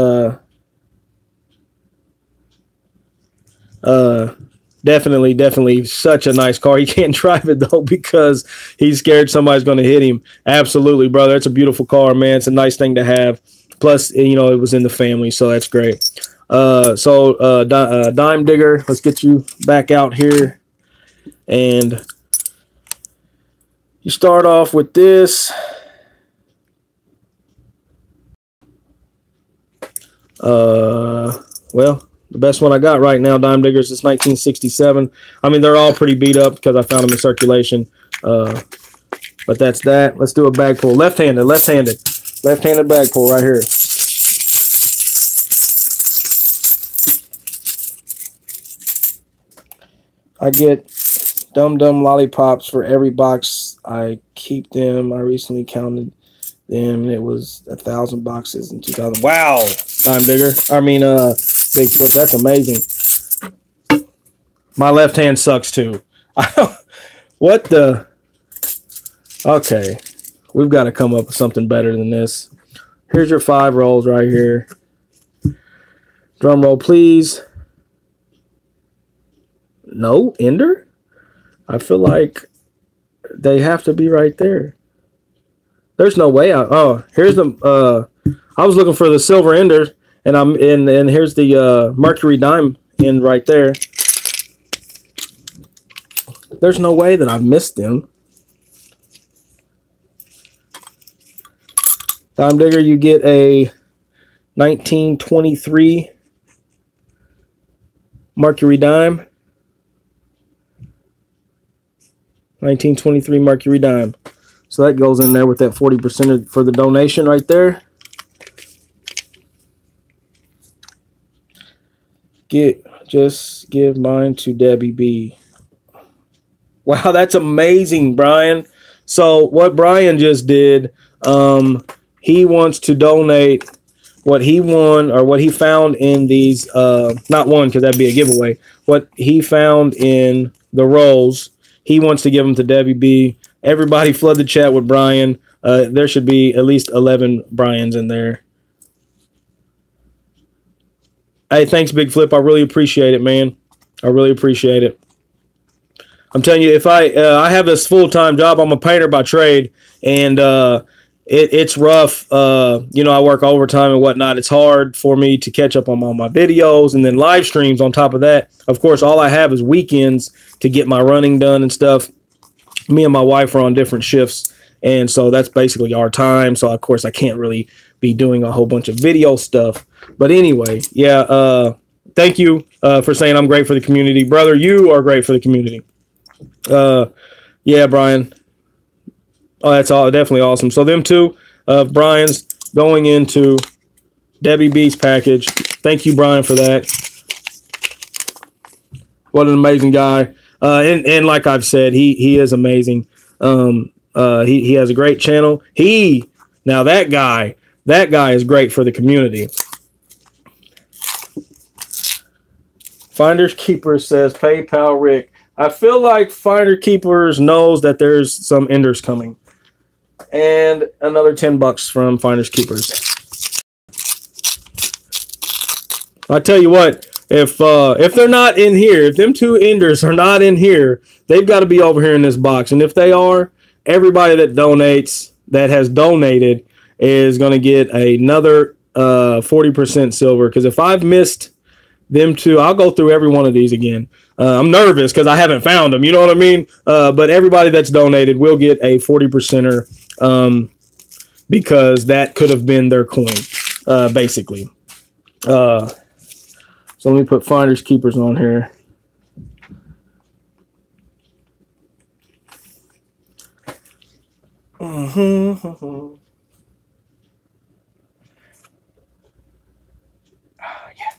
definitely such a nice car. He can't drive it though because he's scared somebody's going to hit him. Absolutely, brother. It's a beautiful car, man. It's a nice thing to have. Plus, you know, it was in the family, so that's great. Dime Digger, let's get you back out here. And you start off with this. Well, the best one I got right now, Dime Diggers, is 1967. I mean, they're all pretty beat up because I found them in circulation. But that's that. Let's do a bag pull. Left-handed bag pull right here. I get Dum Dum lollipops for every box I keep them. I recently counted them, and it was 1,000 boxes in 2000. Wow, Dime Digger. I mean, Bigfoot. That's amazing. My left hand sucks too. What the? Okay, we've got to come up with something better than this. Here's your 5 rolls right here. Drum roll, please. No, Ender? I feel like they have to be right there. There's no way. Here's the. I was looking for the silver Ender, and here's the Mercury Dime end right there. There's no way that I missed them. Dime Digger, you get a 1923 Mercury Dime. 1923 Mercury Dime. So that goes in there with that 40% for the donation right there. Just give mine to Debbie B. Wow, that's amazing, Brian. So what Brian just did, he wants to donate what he won or what he found in these, not one because that'd be a giveaway, what he found in the rolls. He wants to give them to Debbie B. Everybody flood the chat with Brian. There should be at least 11 Brians in there. Hey, thanks, Big Flip. I really appreciate it, man. I really appreciate it. I'm telling you, if I have this full-time job, I'm a painter by trade, and it's rough. I work overtime and whatnot. It's hard for me to catch up on all my videos and then live streams on top of that. Of course, all I have is weekends to get my running done and stuff. Me and my wife are on different shifts, and so that's basically our time. So, of course, I can't really be doing a whole bunch of video stuff. But anyway, yeah, thank you for saying I'm great for the community. Brother, you are great for the community. Yeah, Brian. Oh, that's all definitely awesome. So them two of Brian's going into Debbie B's package. Thank you, Brian, for that. What an amazing guy. And like I've said, he is amazing. He has a great channel. Now that guy is great for the community. Finders Keepers says PayPal Rick. I feel like Finder Keepers knows that there's some Enders coming. And another $10 from Finders Keepers. I tell you what, if they're not in here, if them two Enders are not in here, they've got to be over here in this box. And if they are, everybody that donates, that has donated, is going to get another 40% silver. Because if I've missed them two, I'll go through every one of these again. I'm nervous because I haven't found them. You know what I mean? But everybody that's donated will get a 40%er because that could have been their coin, basically. So let me put Finders Keepers on here. Yeah.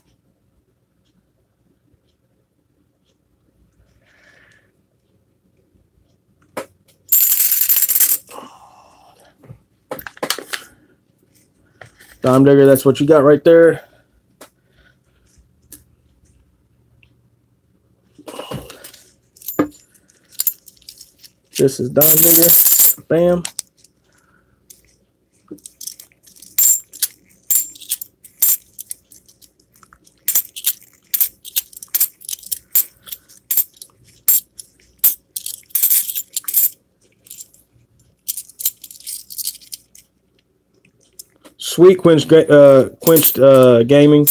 Dime Digger, that's what you got right there. This is Dime Digger. Bam. Sweet Quenched Gaming.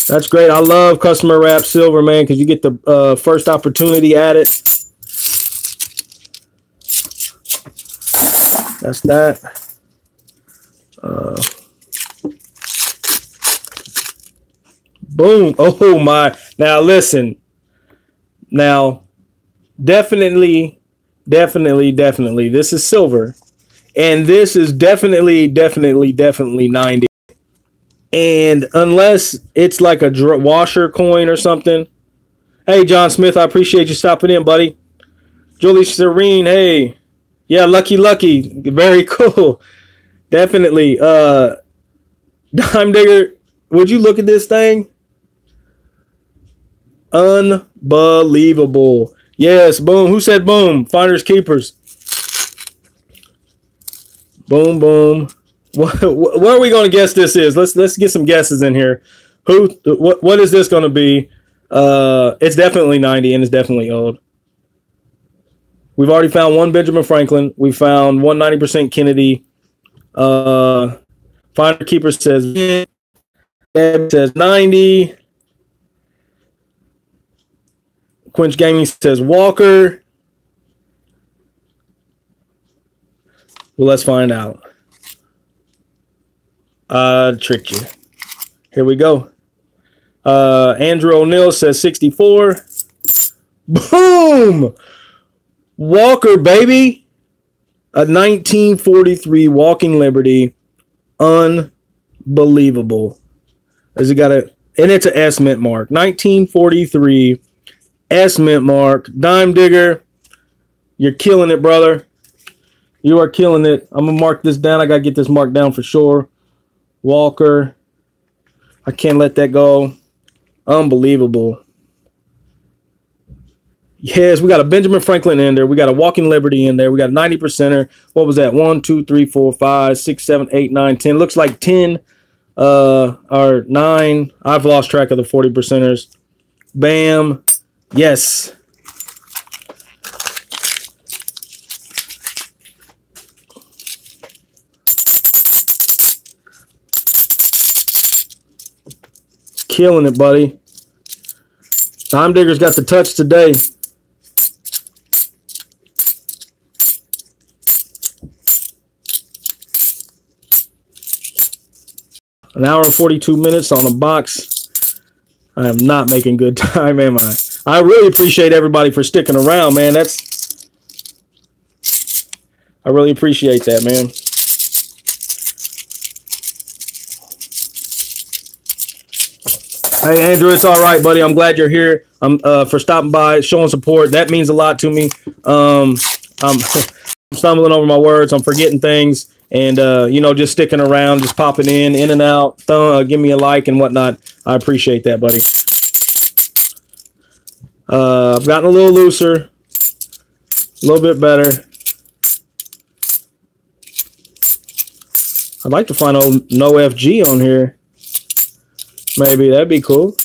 That's great. I love customer wrap silver, man, because you get the first opportunity at it. That's that. Boom. Oh, my. Now, listen. Now, definitely, this is silver. And this is definitely 90. And unless it's like a washer coin or something, Hey, John Smith, I appreciate you stopping in, buddy. Julie Serene, hey. Yeah, lucky. Very cool. Definitely. Dime Digger, would you look at this thing? Unbelievable. Yes, boom. Who said boom? Finders keepers. Boom, boom. What are we going to guess this is? Let's get some guesses in here. What is this going to be? It's definitely 90 and it's definitely old. We've already found one Benjamin Franklin. We found 190% Kennedy. Finder Keeper says Deb says 90. Quinch Gaming says Walker. Well, let's find out. I tricked you. Here we go. Andrew O'Neill says 64. Boom! Walker, baby. A 1943 Walking Liberty. Unbelievable. Has it got a, and it's an S mint mark. 1943 S mint mark. Dime Digger, you're killing it, brother. You are killing it. I'm going to mark this down. I got to get this marked down for sure. Walker. I can't let that go. Unbelievable. Yes, we got a Benjamin Franklin in there. We got a Walking Liberty in there. We got a 90%er. What was that? 1, 2, 3, 4, 5, 6, 7, 8, 9, 10. Looks like 10 or 9. I've lost track of the 40%ers. Bam. Yes. Killing it, buddy. Dime Digger's got the touch today. An hour and 42 minutes on a box. I am not making good time, am I? I really appreciate everybody for sticking around, man. I really appreciate that, man. Hey, Andrew, it's all right, buddy. I'm glad you're here. For stopping by, showing support. That means a lot to me. I'm stumbling over my words. I'm forgetting things. And, just sticking around, just popping in and out. Give me a like and whatnot. I appreciate that, buddy. I've gotten a little looser. A little bit better. I'd like to find no FG on here. Maybe that'd be cool.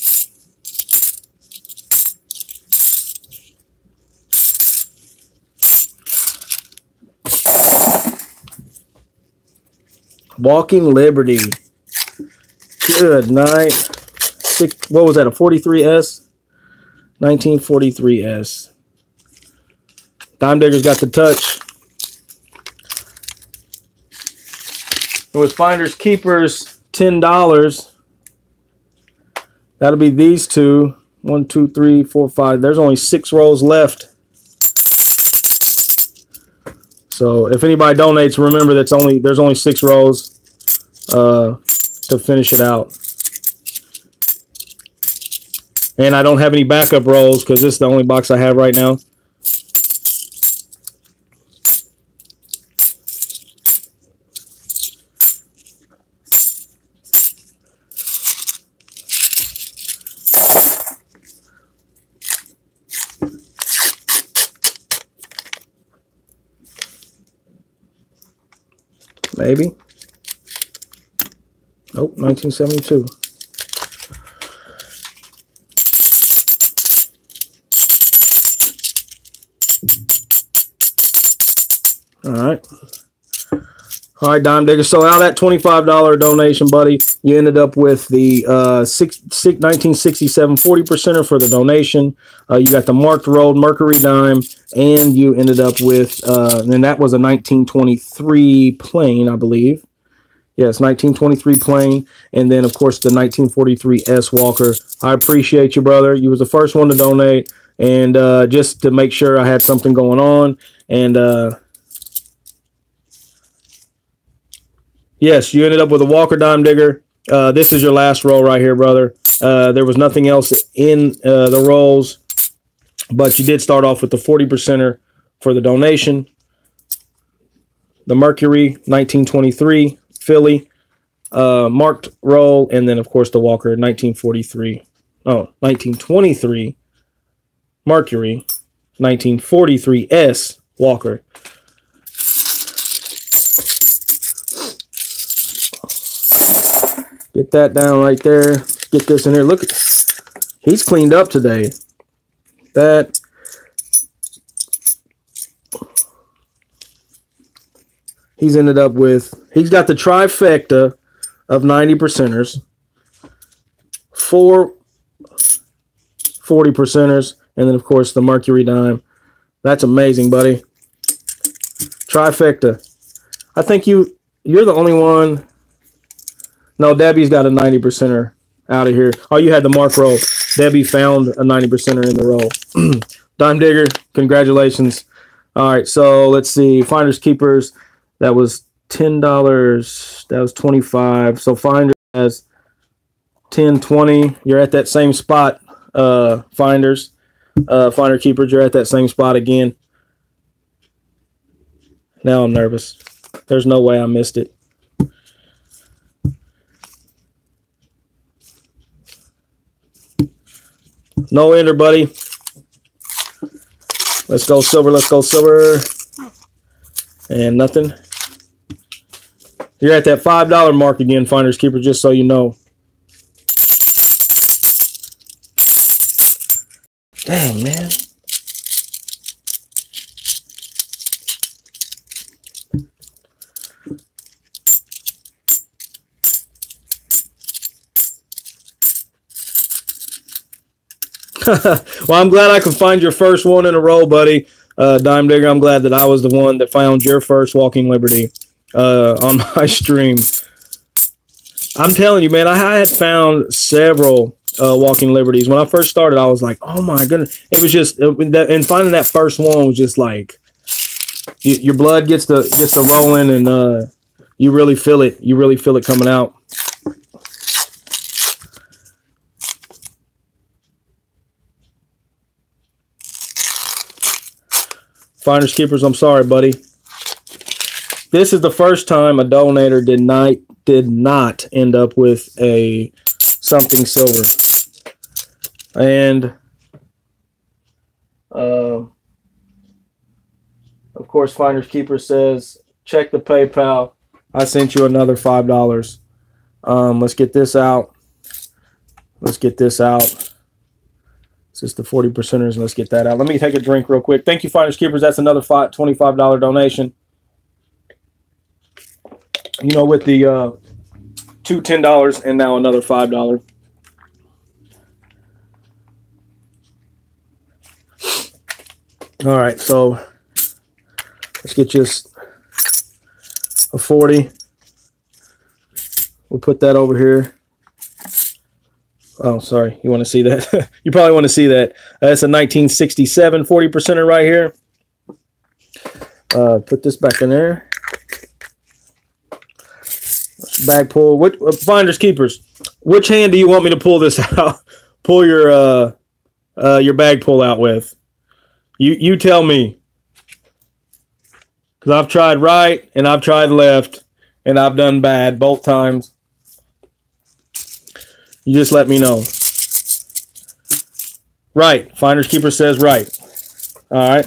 Walking Liberty. Good night. What was that? A 43S? 1943S. Dime Digger's got the touch. It was Finders Keepers, $10. That'll be these two. 1, 2, 3, 4, 5. There's only 6 rows left. So if anybody donates, remember there's only 6 rows to finish it out. And I don't have any backup rolls because this is the only box I have right now. Maybe. Nope, 1972. All right, Dime Digger. So out of that $25 donation, buddy, you ended up with the 1967 40%er for the donation. You got the marked rolled Mercury dime, and you ended up with, and that was a 1923 plain, I believe. Yes, 1923 plain, and then, of course, the 1943 S Walker. I appreciate you, brother. You was the first one to donate, and just to make sure I had something going on, and yes, you ended up with a Walker Dime Digger. This is your last roll right here, brother. There was nothing else in the rolls. but you did start off with the 40%er for the donation. The Mercury 1923 Philly marked roll, and then of course the Walker 1923 Mercury 1943 S Walker. Get that down right there. Get this in here. Look, he's cleaned up today. That. He's ended up with, he's got the trifecta of 90%ers, 4 40%ers, and then, of course, the Mercury dime. That's amazing, buddy. Trifecta. I think you're the only one. No, Debbie's got a 90%er out of here. Oh, you had the mark roll. Debbie found a 90%er in the roll. Dime Digger, congratulations. All right, so let's see. Finders Keepers. That was $10. That was $25. So Finder has 10, 20. You're at that same spot, Finders. Finder Keepers, you're at that same spot again. Now I'm nervous. There's no way I missed it. No enter, buddy. Let's go silver. Let's go silver. And nothing. You're at that $5 mark again, Finders Keeper, just so you know. Dang, man. Well, I'm glad I could find your first one in a row, buddy. Dime Digger, I'm glad that I was the one that found your first Walking Liberty on my stream. I'm telling you, man, I had found several Walking Liberties. When I first started, I was like, oh my goodness. It was just, and finding that first one was just like, your blood gets to rolling, and you really feel it. You really feel it coming out. Finders Keepers, I'm sorry, buddy. This is the first time a donator did not end up with a something silver. And of course, Finders Keepers says, check the PayPal. I sent you another $5. Let's get this out. Let's get this out. It's just the 40%ers, and let's get that out. Let me take a drink real quick. Thank you, Finders Keepers. That's another $25 donation. You know, with the two $10 and now another $5. All right, so let's get you a 40. We'll put that over here. Oh, sorry. You want to see that? You probably want to see that. That's a 1967 40%er right here. Put this back in there. Bag pull. What Finders Keepers? Which hand do you want me to pull this out? Pull your bag pull out with. You tell me. Because I've tried right and I've tried left and I've done bad both times. You just let me know. Right. Finders Keeper says right. All right.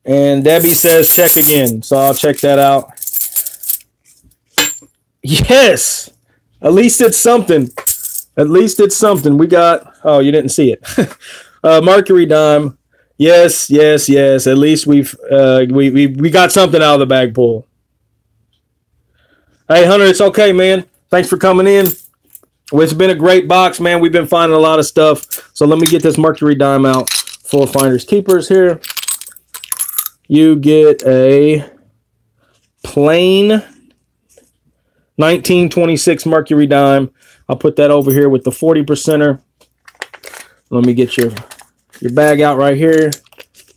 And Debbie says check again. So I'll check that out. Yes. At least it's something. At least it's something. We got, oh, you didn't see it. Mercury dime. Yes, yes, yes. At least we got something out of the bag pull. Hey, Hunter, it's okay, man. Thanks for coming in. Well, it's been a great box, man. We've been finding a lot of stuff. So let me get this Mercury dime out for Finders Keepers here. You get a plain 1926 Mercury dime. I'll put that over here with the 40%er. Let me get your bag out right here.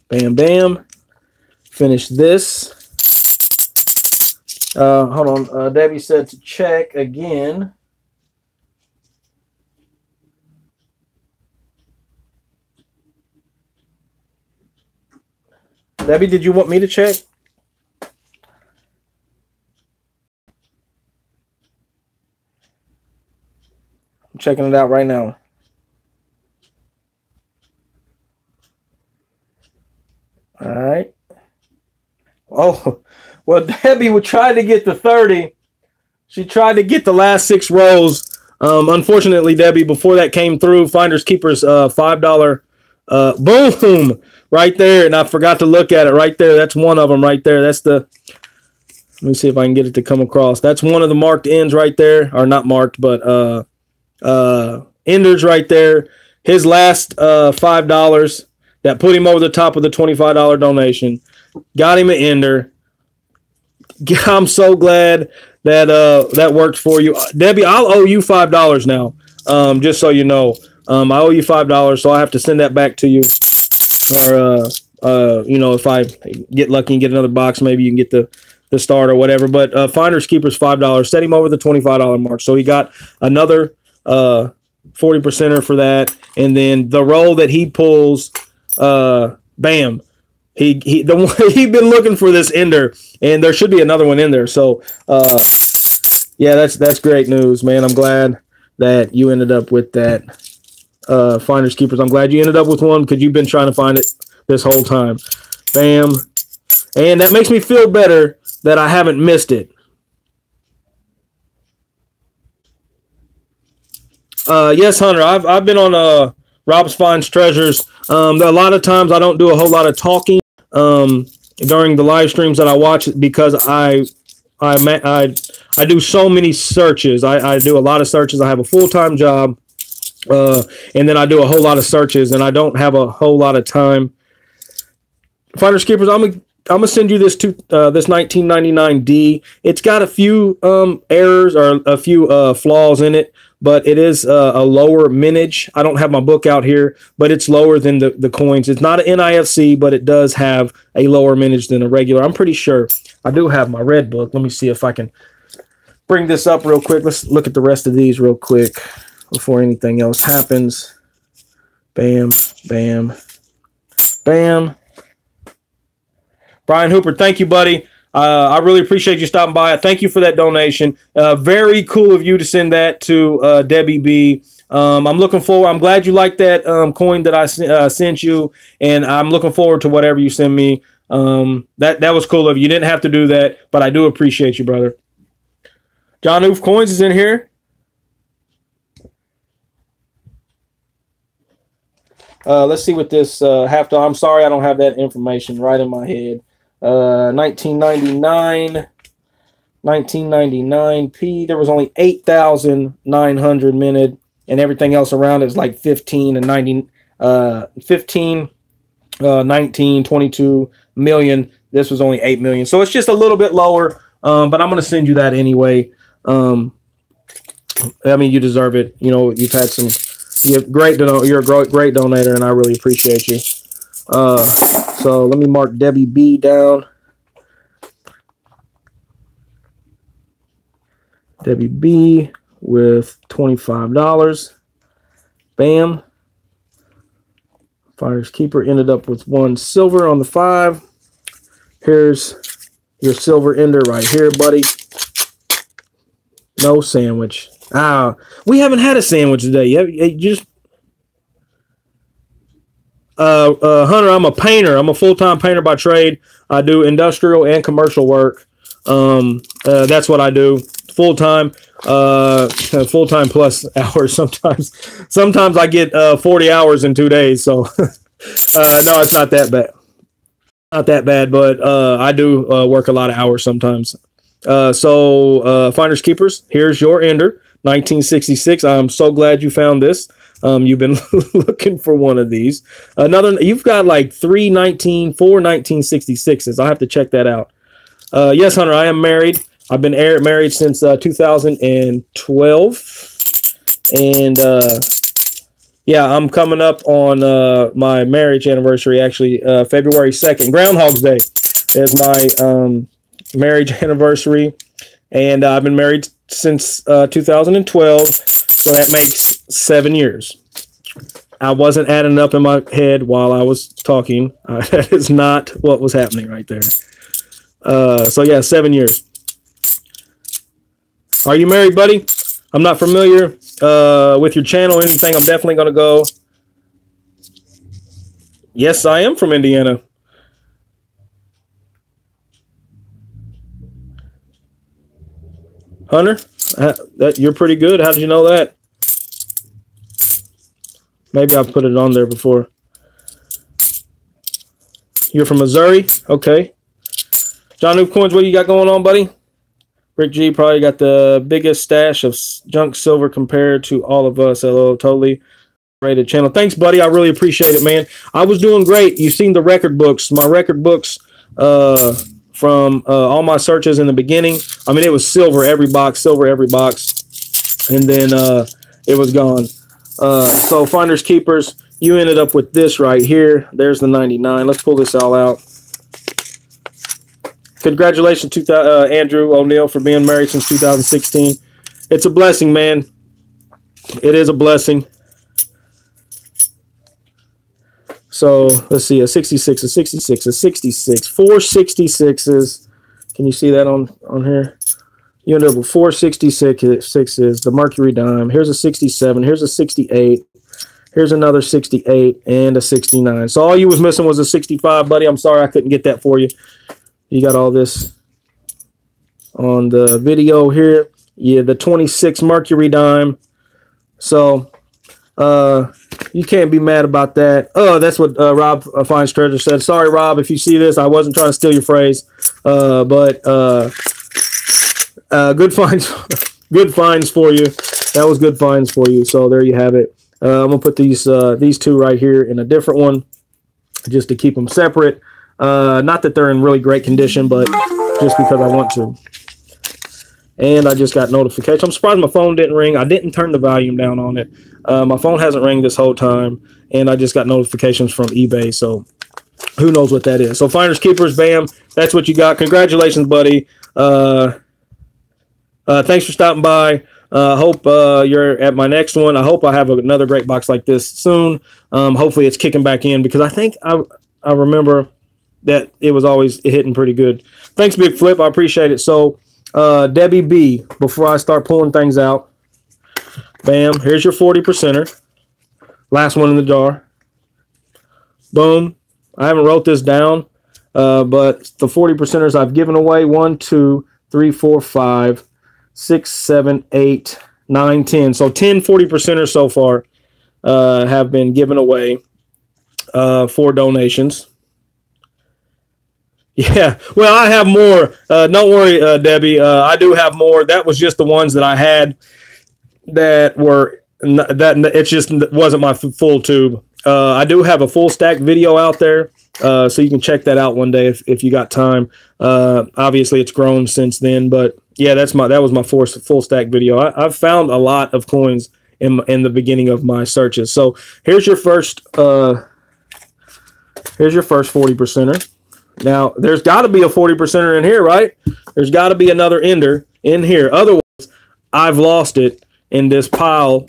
Bam, bam. Finish this. Hold on. Debbie said to check again. Debbie, did you want me to check? I'm checking it out right now. All right. Oh, well, Debbie would try to get the 30. She tried to get the last 6 rows. Unfortunately, Debbie, before that came through, Finders Keepers $5. Boom, right there. And I forgot to look at it right there. That's one of them right there. That's the, let me see if I can get it to come across. That's one of the marked ends right there, or not marked, but enders right there. His last $5 that put him over the top of the $25 donation. Got him an ender. I'm so glad that that worked for you, Debbie. I'll owe you $5 now. Just so you know, I owe you $5, so I have to send that back to you. Or you know, if I get lucky and get another box, maybe you can get the start or whatever. But Finders Keepers $5. Set him over the $25 mark, so he got another 40%er for that, and then the roll that he pulls, bam. He'd been looking for this ender, and there should be another one in there. So, yeah, that's great news, man. I'm glad that you ended up with that, Finders Keepers. I'm glad you ended up with one because you've been trying to find it this whole time. Bam, and that makes me feel better that I haven't missed it. Yes, Hunter, I've been on Rob's Finds Treasures. A lot of times I don't do a whole lot of talking during the live streams that I watch because I do so many searches. I do a lot of searches. I have a full-time job, and then I do a whole lot of searches, and I don't have a whole lot of time. Finders Keepers, I'm gonna send you this this 1999D. It's got a few errors or a few flaws in it, but it is a lower mintage. I don't have my book out here, but it's lower than the coins. It's not an NIFC, but it does have a lower mintage than a regular. I'm pretty sure. I do have my red book. Let me see if I can bring this up real quick. Let's look at the rest of these real quick before anything else happens. Bam, bam, bam. Brian Hooper, thank you, buddy. I really appreciate you stopping by. Thank you for that donation. Very cool of you to send that to Debbie B. I'm looking forward. I'm glad you liked that coin that I sent you, and I'm looking forward to whatever you send me. That was cool of you. You didn't have to do that, but I do appreciate you, brother. John Oof Coins is in here. Let's see what this have to. I'm sorry, I don't have that information right in my head. 1999 P. There was only 8,900 minted, and everything else around it is like 15 and 90, 15, 19, 22 million. This was only 8 million, so it's just a little bit lower. But I'm gonna send you that anyway. I mean, you deserve it. You know, you've had some. You're great. You're a great donator, and I really appreciate you. So let me mark Debbie B down. Debbie B with $25. Bam. Finders Keeper ended up with 1 silver on the 5. Here's your silver ender right here, buddy. No sandwich. We haven't had a sandwich today. You just Hunter, I'm a painter. I'm a full-time painter by trade. I do industrial and commercial work. That's what I do. Full-time plus hours sometimes. Sometimes I get 40 hours in 2 days. So no, it's not that bad. Not that bad, but I do work a lot of hours sometimes. So Finders Keepers, here's your ender, 1966. I'm so glad you found this. You've been looking for one of these. You've got like 4 1966s. I'll have to check that out. Yes, Hunter, I am married. I've been married since 2012. And yeah, I'm coming up on my marriage anniversary, actually, February 2nd. Groundhog's Day is my marriage anniversary. And I've been married since 2012. So that makes 7 years. I wasn't adding up in my head while I was talking. That is not what was happening right there. So yeah, 7 years. Are you married, buddy? I'm not familiar with your channel or anything. I'm definitely going to go. Yes, I am from Indiana. Hunter, you're pretty good. How did you know that? Maybe I put it on there before. You're from Missouri? Okay. John Noob Coins, what you got going on, buddy? Rick G probably got the biggest stash of junk silver compared to all of us. Hello, totally rated channel. Thanks, buddy. I really appreciate it, man. I was doing great. You've seen the record books. My record books from all my searches in the beginning. I mean, it was silver every box, and then it was gone. So finders keepers, you ended up with this right here. There's the 99. Let's pull this all out. Congratulations to Andrew O'Neill for being married since 2016. It's a blessing, man. It is a blessing. So let's see, a 66, a 66, a 66, 4 66s. Can you see that on here? You end up with 4 66s, the Mercury dime. Here's a 67. Here's a 68. Here's another 68 and a 69. So all you was missing was a 65, buddy. I'm sorry I couldn't get that for you. You got all this on the video here. Yeah, the 26 Mercury dime. So you can't be mad about that. Oh, that's what Rob Finds Treasure said. Sorry, Rob, if you see this. I wasn't trying to steal your phrase. But good finds. Good finds for you. That was good finds for you. So there you have it. I'm going to put these two right here in a different one just to keep them separate. Not that they're in really great condition, but just because I want to. And I just got notification. I'm surprised my phone didn't ring. I didn't turn the volume down on it. My phone hasn't rang this whole time, and I just got notifications from eBay, so who knows what that is. So finders keepers, bam, that's what you got. Congratulations, buddy. Thanks for stopping by. Hope you're at my next one. I hope I have another great box like this soon. Hopefully it's kicking back in, because I think I remember that it was always hitting pretty good. Thanks, Big Flip. I appreciate it. So Debbie B, before I start pulling things out, bam, here's your 40%er. Last one in the jar. Boom. I haven't wrote this down, but the 40%ers I've given away: 1, 2, 3, 4, 5, 6, 7, 8, 9, 10. So 10 40%ers so far have been given away for donations. Yeah, well, I have more. Don't worry, Debbie. I do have more. That was just the ones that I had that were that it just wasn't my full tube. I do have a full stack video out there, so you can check that out one day if you got time. Obviously, it's grown since then, but yeah, that was my full stack video. I've found a lot of coins in the beginning of my searches. So here's your first 40%er. Now, there's got to be a 40%er in here, right? There's got to be another ender in here. Otherwise, I've lost it in this pile.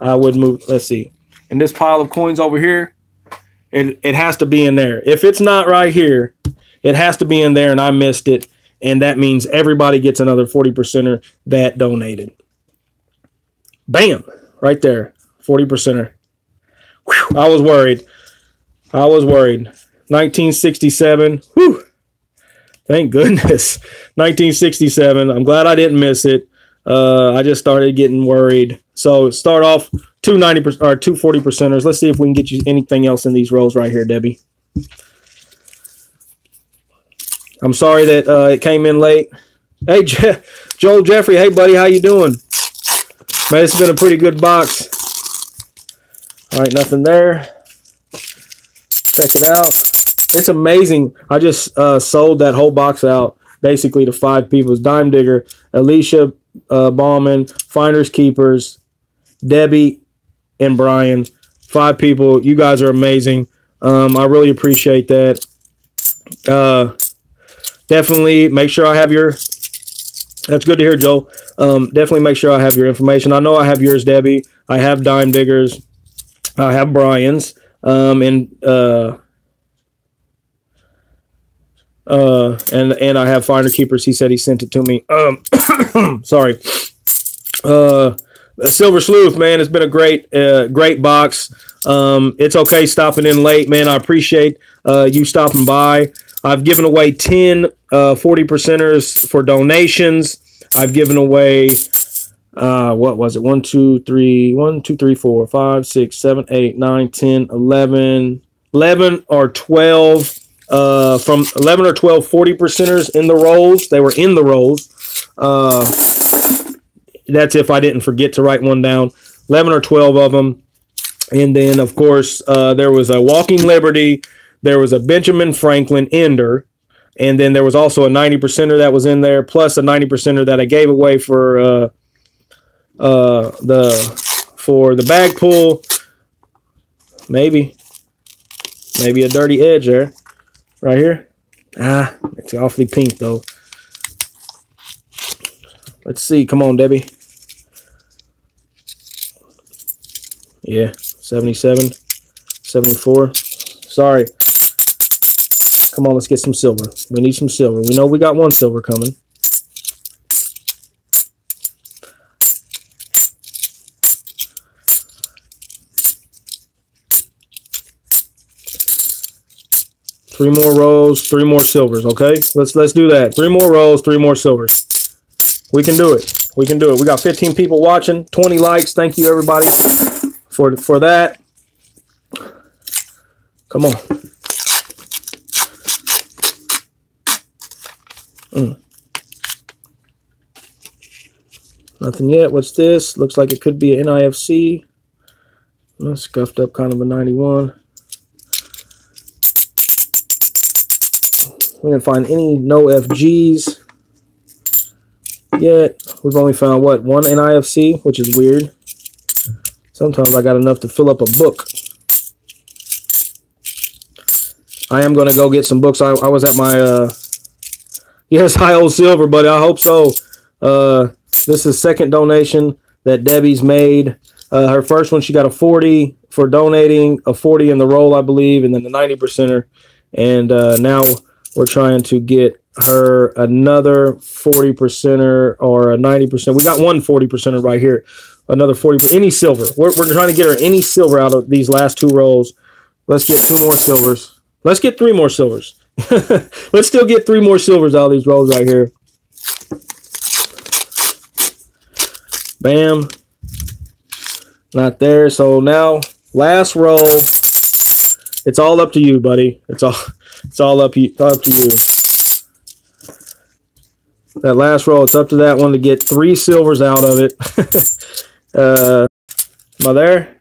I would move. Let's see. In this pile of coins over here, it has to be in there. If it's not right here, it has to be in there, and I missed it. And that means everybody gets another 40%er that donated. Bam! Right there. 40%er. Whew, I was worried. 1967. Whew. Thank goodness. 1967. I'm glad I didn't miss it. I just started getting worried. So start off 2 90% or 2 40%ers. Let's see if we can get you anything else in these rows right here, Debbie. I'm sorry that it came in late. Hey, Joel Jeffrey. Hey, buddy. How you doing? Man, this has been a pretty good box. All right, nothing there. Check it out. It's amazing. I just sold that whole box out basically to 5 people. Dime Digger, Alicia Bauman, Finders Keepers, Debbie, and Brian. 5 people. You guys are amazing. I really appreciate that. Definitely make sure I have your... That's good to hear, Joel. Definitely make sure I have your information. I know I have yours, Debbie. I have Dime Diggers. I have Brian's. And I have Finder Keepers. He said he sent it to me. Sorry. Silver Sleuth, man, it's been a great box. It's okay stopping in late, man. I appreciate you stopping by. I've given away 10 40%ers for donations. I've given away what was it? 1, 2, 3, 4, 5, 6, 7, 8, 9, 10, 11 or 12 from 11 or 12 40%ers in the rolls. They were in the rolls. That's if I didn't forget to write one down. 11 or 12 of them. And then, of course, there was a Walking Liberty. There was a Benjamin Franklin Ender. And then there was also a 90%er that was in there, plus a 90%er that I gave away for the bag pull. Maybe a dirty edge there. Right here. It's awfully pink, though. Let's see. Come on, Debbie. Yeah, 77, 74. Sorry. Come on, let's get some silver. We need some silver. We know we got one silver coming. Three more rolls, 3 more silvers, okay? Let's do that. 3 more rolls, 3 more silvers. We can do it. We can do it. We got 15 people watching, 20 likes. Thank you, everybody, for that. Come on. Nothing yet. What's this? Looks like it could be an NIFC. Scuffed up kind of a 91. We didn't find any no FGs yet. We've only found, what, 1 NIFC, which is weird. Sometimes I got enough to fill up a book. I am going to go get some books. I was at my, yes, High Old Silver, buddy. I hope so. This is second donation that Debbie's made. Her first one, she got a 40 for donating, a 40 in the roll, I believe, and then the 90%er. And now we're trying to get her another 40%er or a 90%. We got one 40%er right here. Another 40%. Any silver. We're trying to get her any silver out of these last 2 rolls. Let's get 2 more silvers. Let's get 3 more silvers. Let's still get 3 more silvers out of these rolls right here. Bam. Not there. So now, last roll. It's all up to you, buddy. It's all up to you. That last roll, it's up to that one to get 3 silvers out of it. Am I there?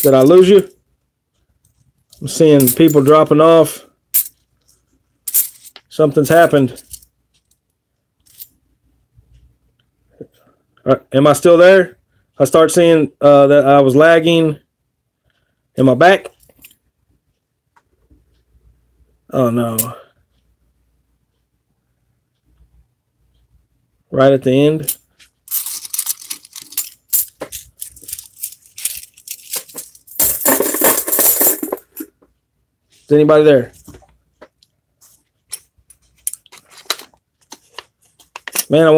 Did I lose you? I'm seeing people dropping off. Something's happened. Am I still there? I start seeing that I was lagging. Am I back? Oh, no. Right at the end. Is anybody there? Man,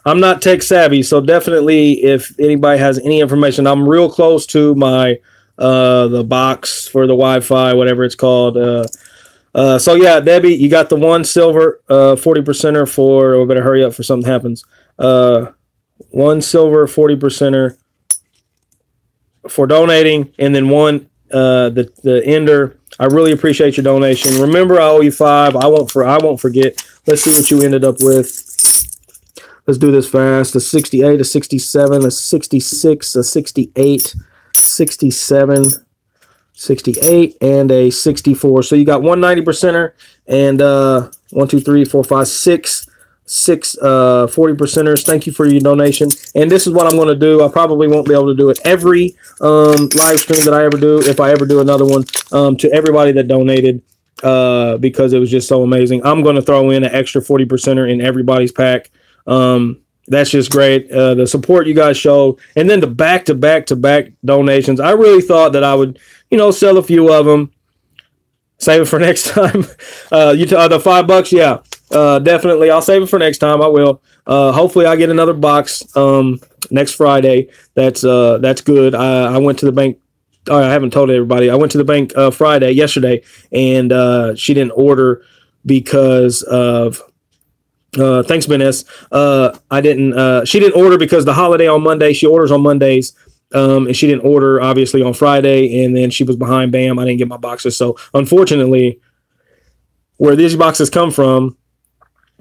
I'm not tech savvy, so definitely if anybody has any information, I'm real close to my the box for the Wi-Fi, whatever it's called. So yeah, Debbie, you got the 1 silver 40%er for, we better hurry up for something happens. 1 silver 40%er for donating, and then 1 the Ender. I really appreciate your donation. Remember, I owe you 5. I won't forget. Let's see what you ended up with. Let's do this fast. A 68, a 67, a 66, a 68, 67, 68, and a 64. So you got 1 90%er and 1, 2, 3, 4, 5, 6 40 percenters. Thank you for your donation. And this is what I'm going to do. I probably won't be able to do it every live stream that I ever do, if I ever do another one, to everybody that donated, because it was just so amazing. I'm going to throw in an extra 40 percenter in everybody's pack. That's just great. The support you guys show, and then the back to back donations. I really thought that I would, sell a few of them. Save it for next time. The $5, yeah, definitely. I'll save it for next time. I will. Hopefully, I get another box next Friday. That's good. I went to the bank. I haven't told everybody. I went to the bank yesterday, and she didn't order because of. Thanks, Ben S. I didn't. She didn't order because the holiday on Monday. She orders on Mondays. And she didn't order, obviously, on Friday, and then she was behind. Bam, I didn't get my boxes. So, unfortunately, where these boxes come from,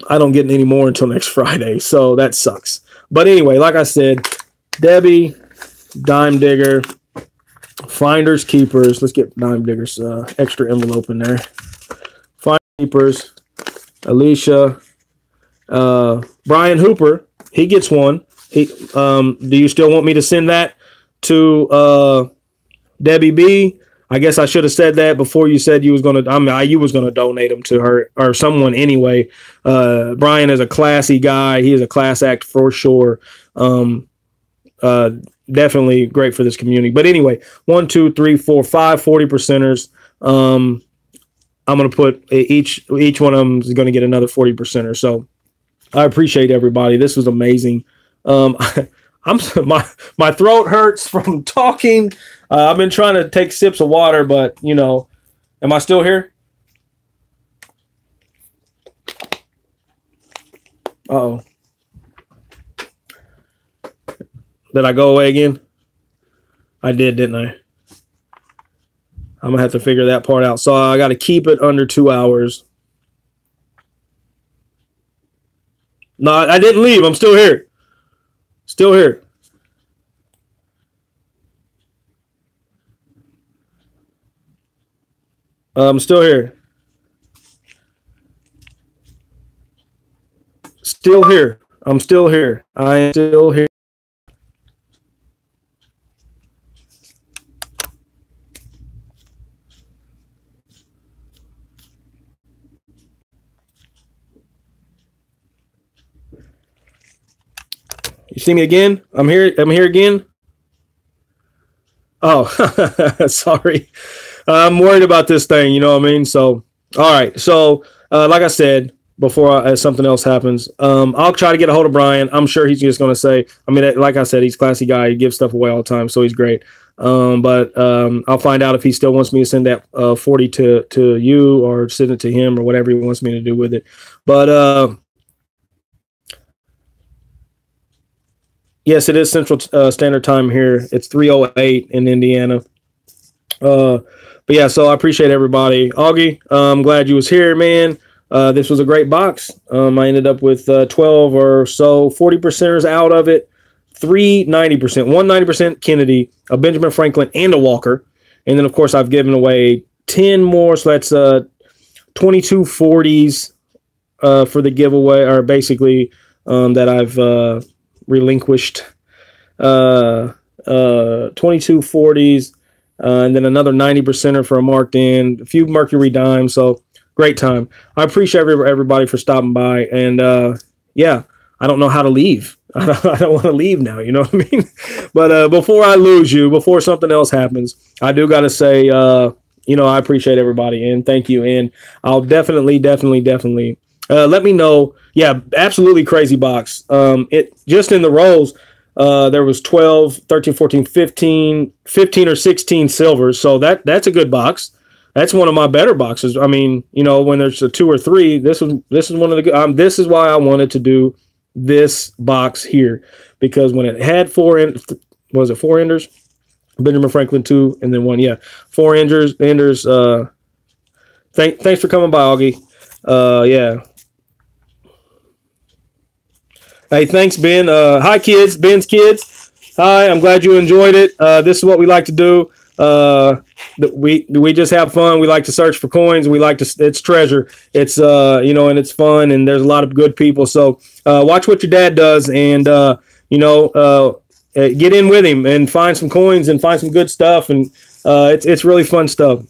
I don't get any more until next Friday. So, that sucks. But anyway, like I said, Debbie, Dime Digger, Finders Keepers. Let's get Dime Digger's extra envelope in there. Finders Keepers, Alicia, Brian Hooper, he gets one. Do you still want me to send that to Debbie B? I guess I should have said that before you said you was going to. You was going to donate them to her or someone anyway. Brian is a classy guy. He is a class act for sure. Definitely great for this community. But anyway, 1, 2, 3, 4, 5 40 percenters. I'm going to put each one of them is going to get another 40 percenter. So I appreciate everybody. This was amazing. My throat hurts from talking. I've been trying to take sips of water, but am I still here? Uh-oh. Did I go away again? I did, didn't I? I'm gonna have to figure that part out. So I got to keep it under 2 hours. No, I didn't leave. I'm still here. Still here. I'm still here. Still here. I'm still here. I am still here. You see me again? I'm here. I'm here again. Oh, sorry. I'm worried about this thing. You know what I mean? So, all right. So, like I said, before something else happens, I'll try to get a hold of Brian. I'm sure he's just going to say, like I said, he's a classy guy. He gives stuff away all the time. So he's great. But I'll find out if he still wants me to send that 40 to you or send it to him or whatever he wants me to do with it. But, yes, it is Central Standard Time here. It's 3:08 in Indiana. But yeah, so I appreciate everybody. Augie, I'm glad you was here, man. This was a great box. I ended up with 12 or so 40 percenters out of it. 3 90%, 1 90% Kennedy, a Benjamin Franklin, and a Walker. And then, of course, I've given away 10 more. So that's 22 40s for the giveaway, or basically that I've relinquished. 22 40s. And then another 90%er for a marked in, a few Mercury dimes. So great time. I appreciate everybody for stopping by. And yeah, I don't know how to leave. I don't want to leave now. You know what I mean? But before I lose you, before something else happens, I do got to say, I appreciate everybody and thank you. And I'll definitely let me know. Yeah, absolutely crazy box. It just in the rolls. There was 12, 13, 14, 15 or 16 silvers. So that's a good box. That's one of my better boxes. I mean, when there's a 2 or 3, this is one of the good. This is why I wanted to do this box here, because when it had 4 enders? Benjamin Franklin 2 and then 1. Yeah, 4 enders. Thanks for coming by, Augie. Yeah. Hey, thanks, Ben. Hi, kids. Ben's kids. Hi, I'm glad you enjoyed it. This is what we like to do. we just have fun. We like to search for coins. We like to, it's treasure. It's and it's fun, and there's a lot of good people. So watch what your dad does, and get in with him and find some coins and find some good stuff, and it's really fun stuff.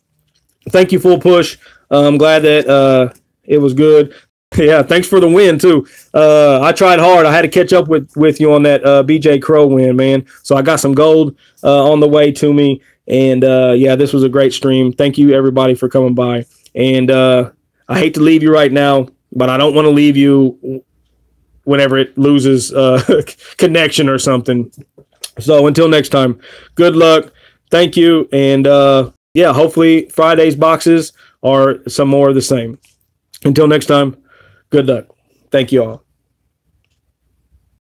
Thank you, Full Push. I'm glad that it was good. Yeah, thanks for the win too. I tried hard. I had to catch up with you on that BJ Crow win, man. So I got some gold on the way to me. And yeah, this was a great stream. Thank you everybody for coming by. And I hate to leave you right now, but I don't want to leave you whenever it loses connection or something. So until next time, good luck. Thank you. And yeah, hopefully Friday's boxes are some more of the same. Until next time, good luck. Thank you all.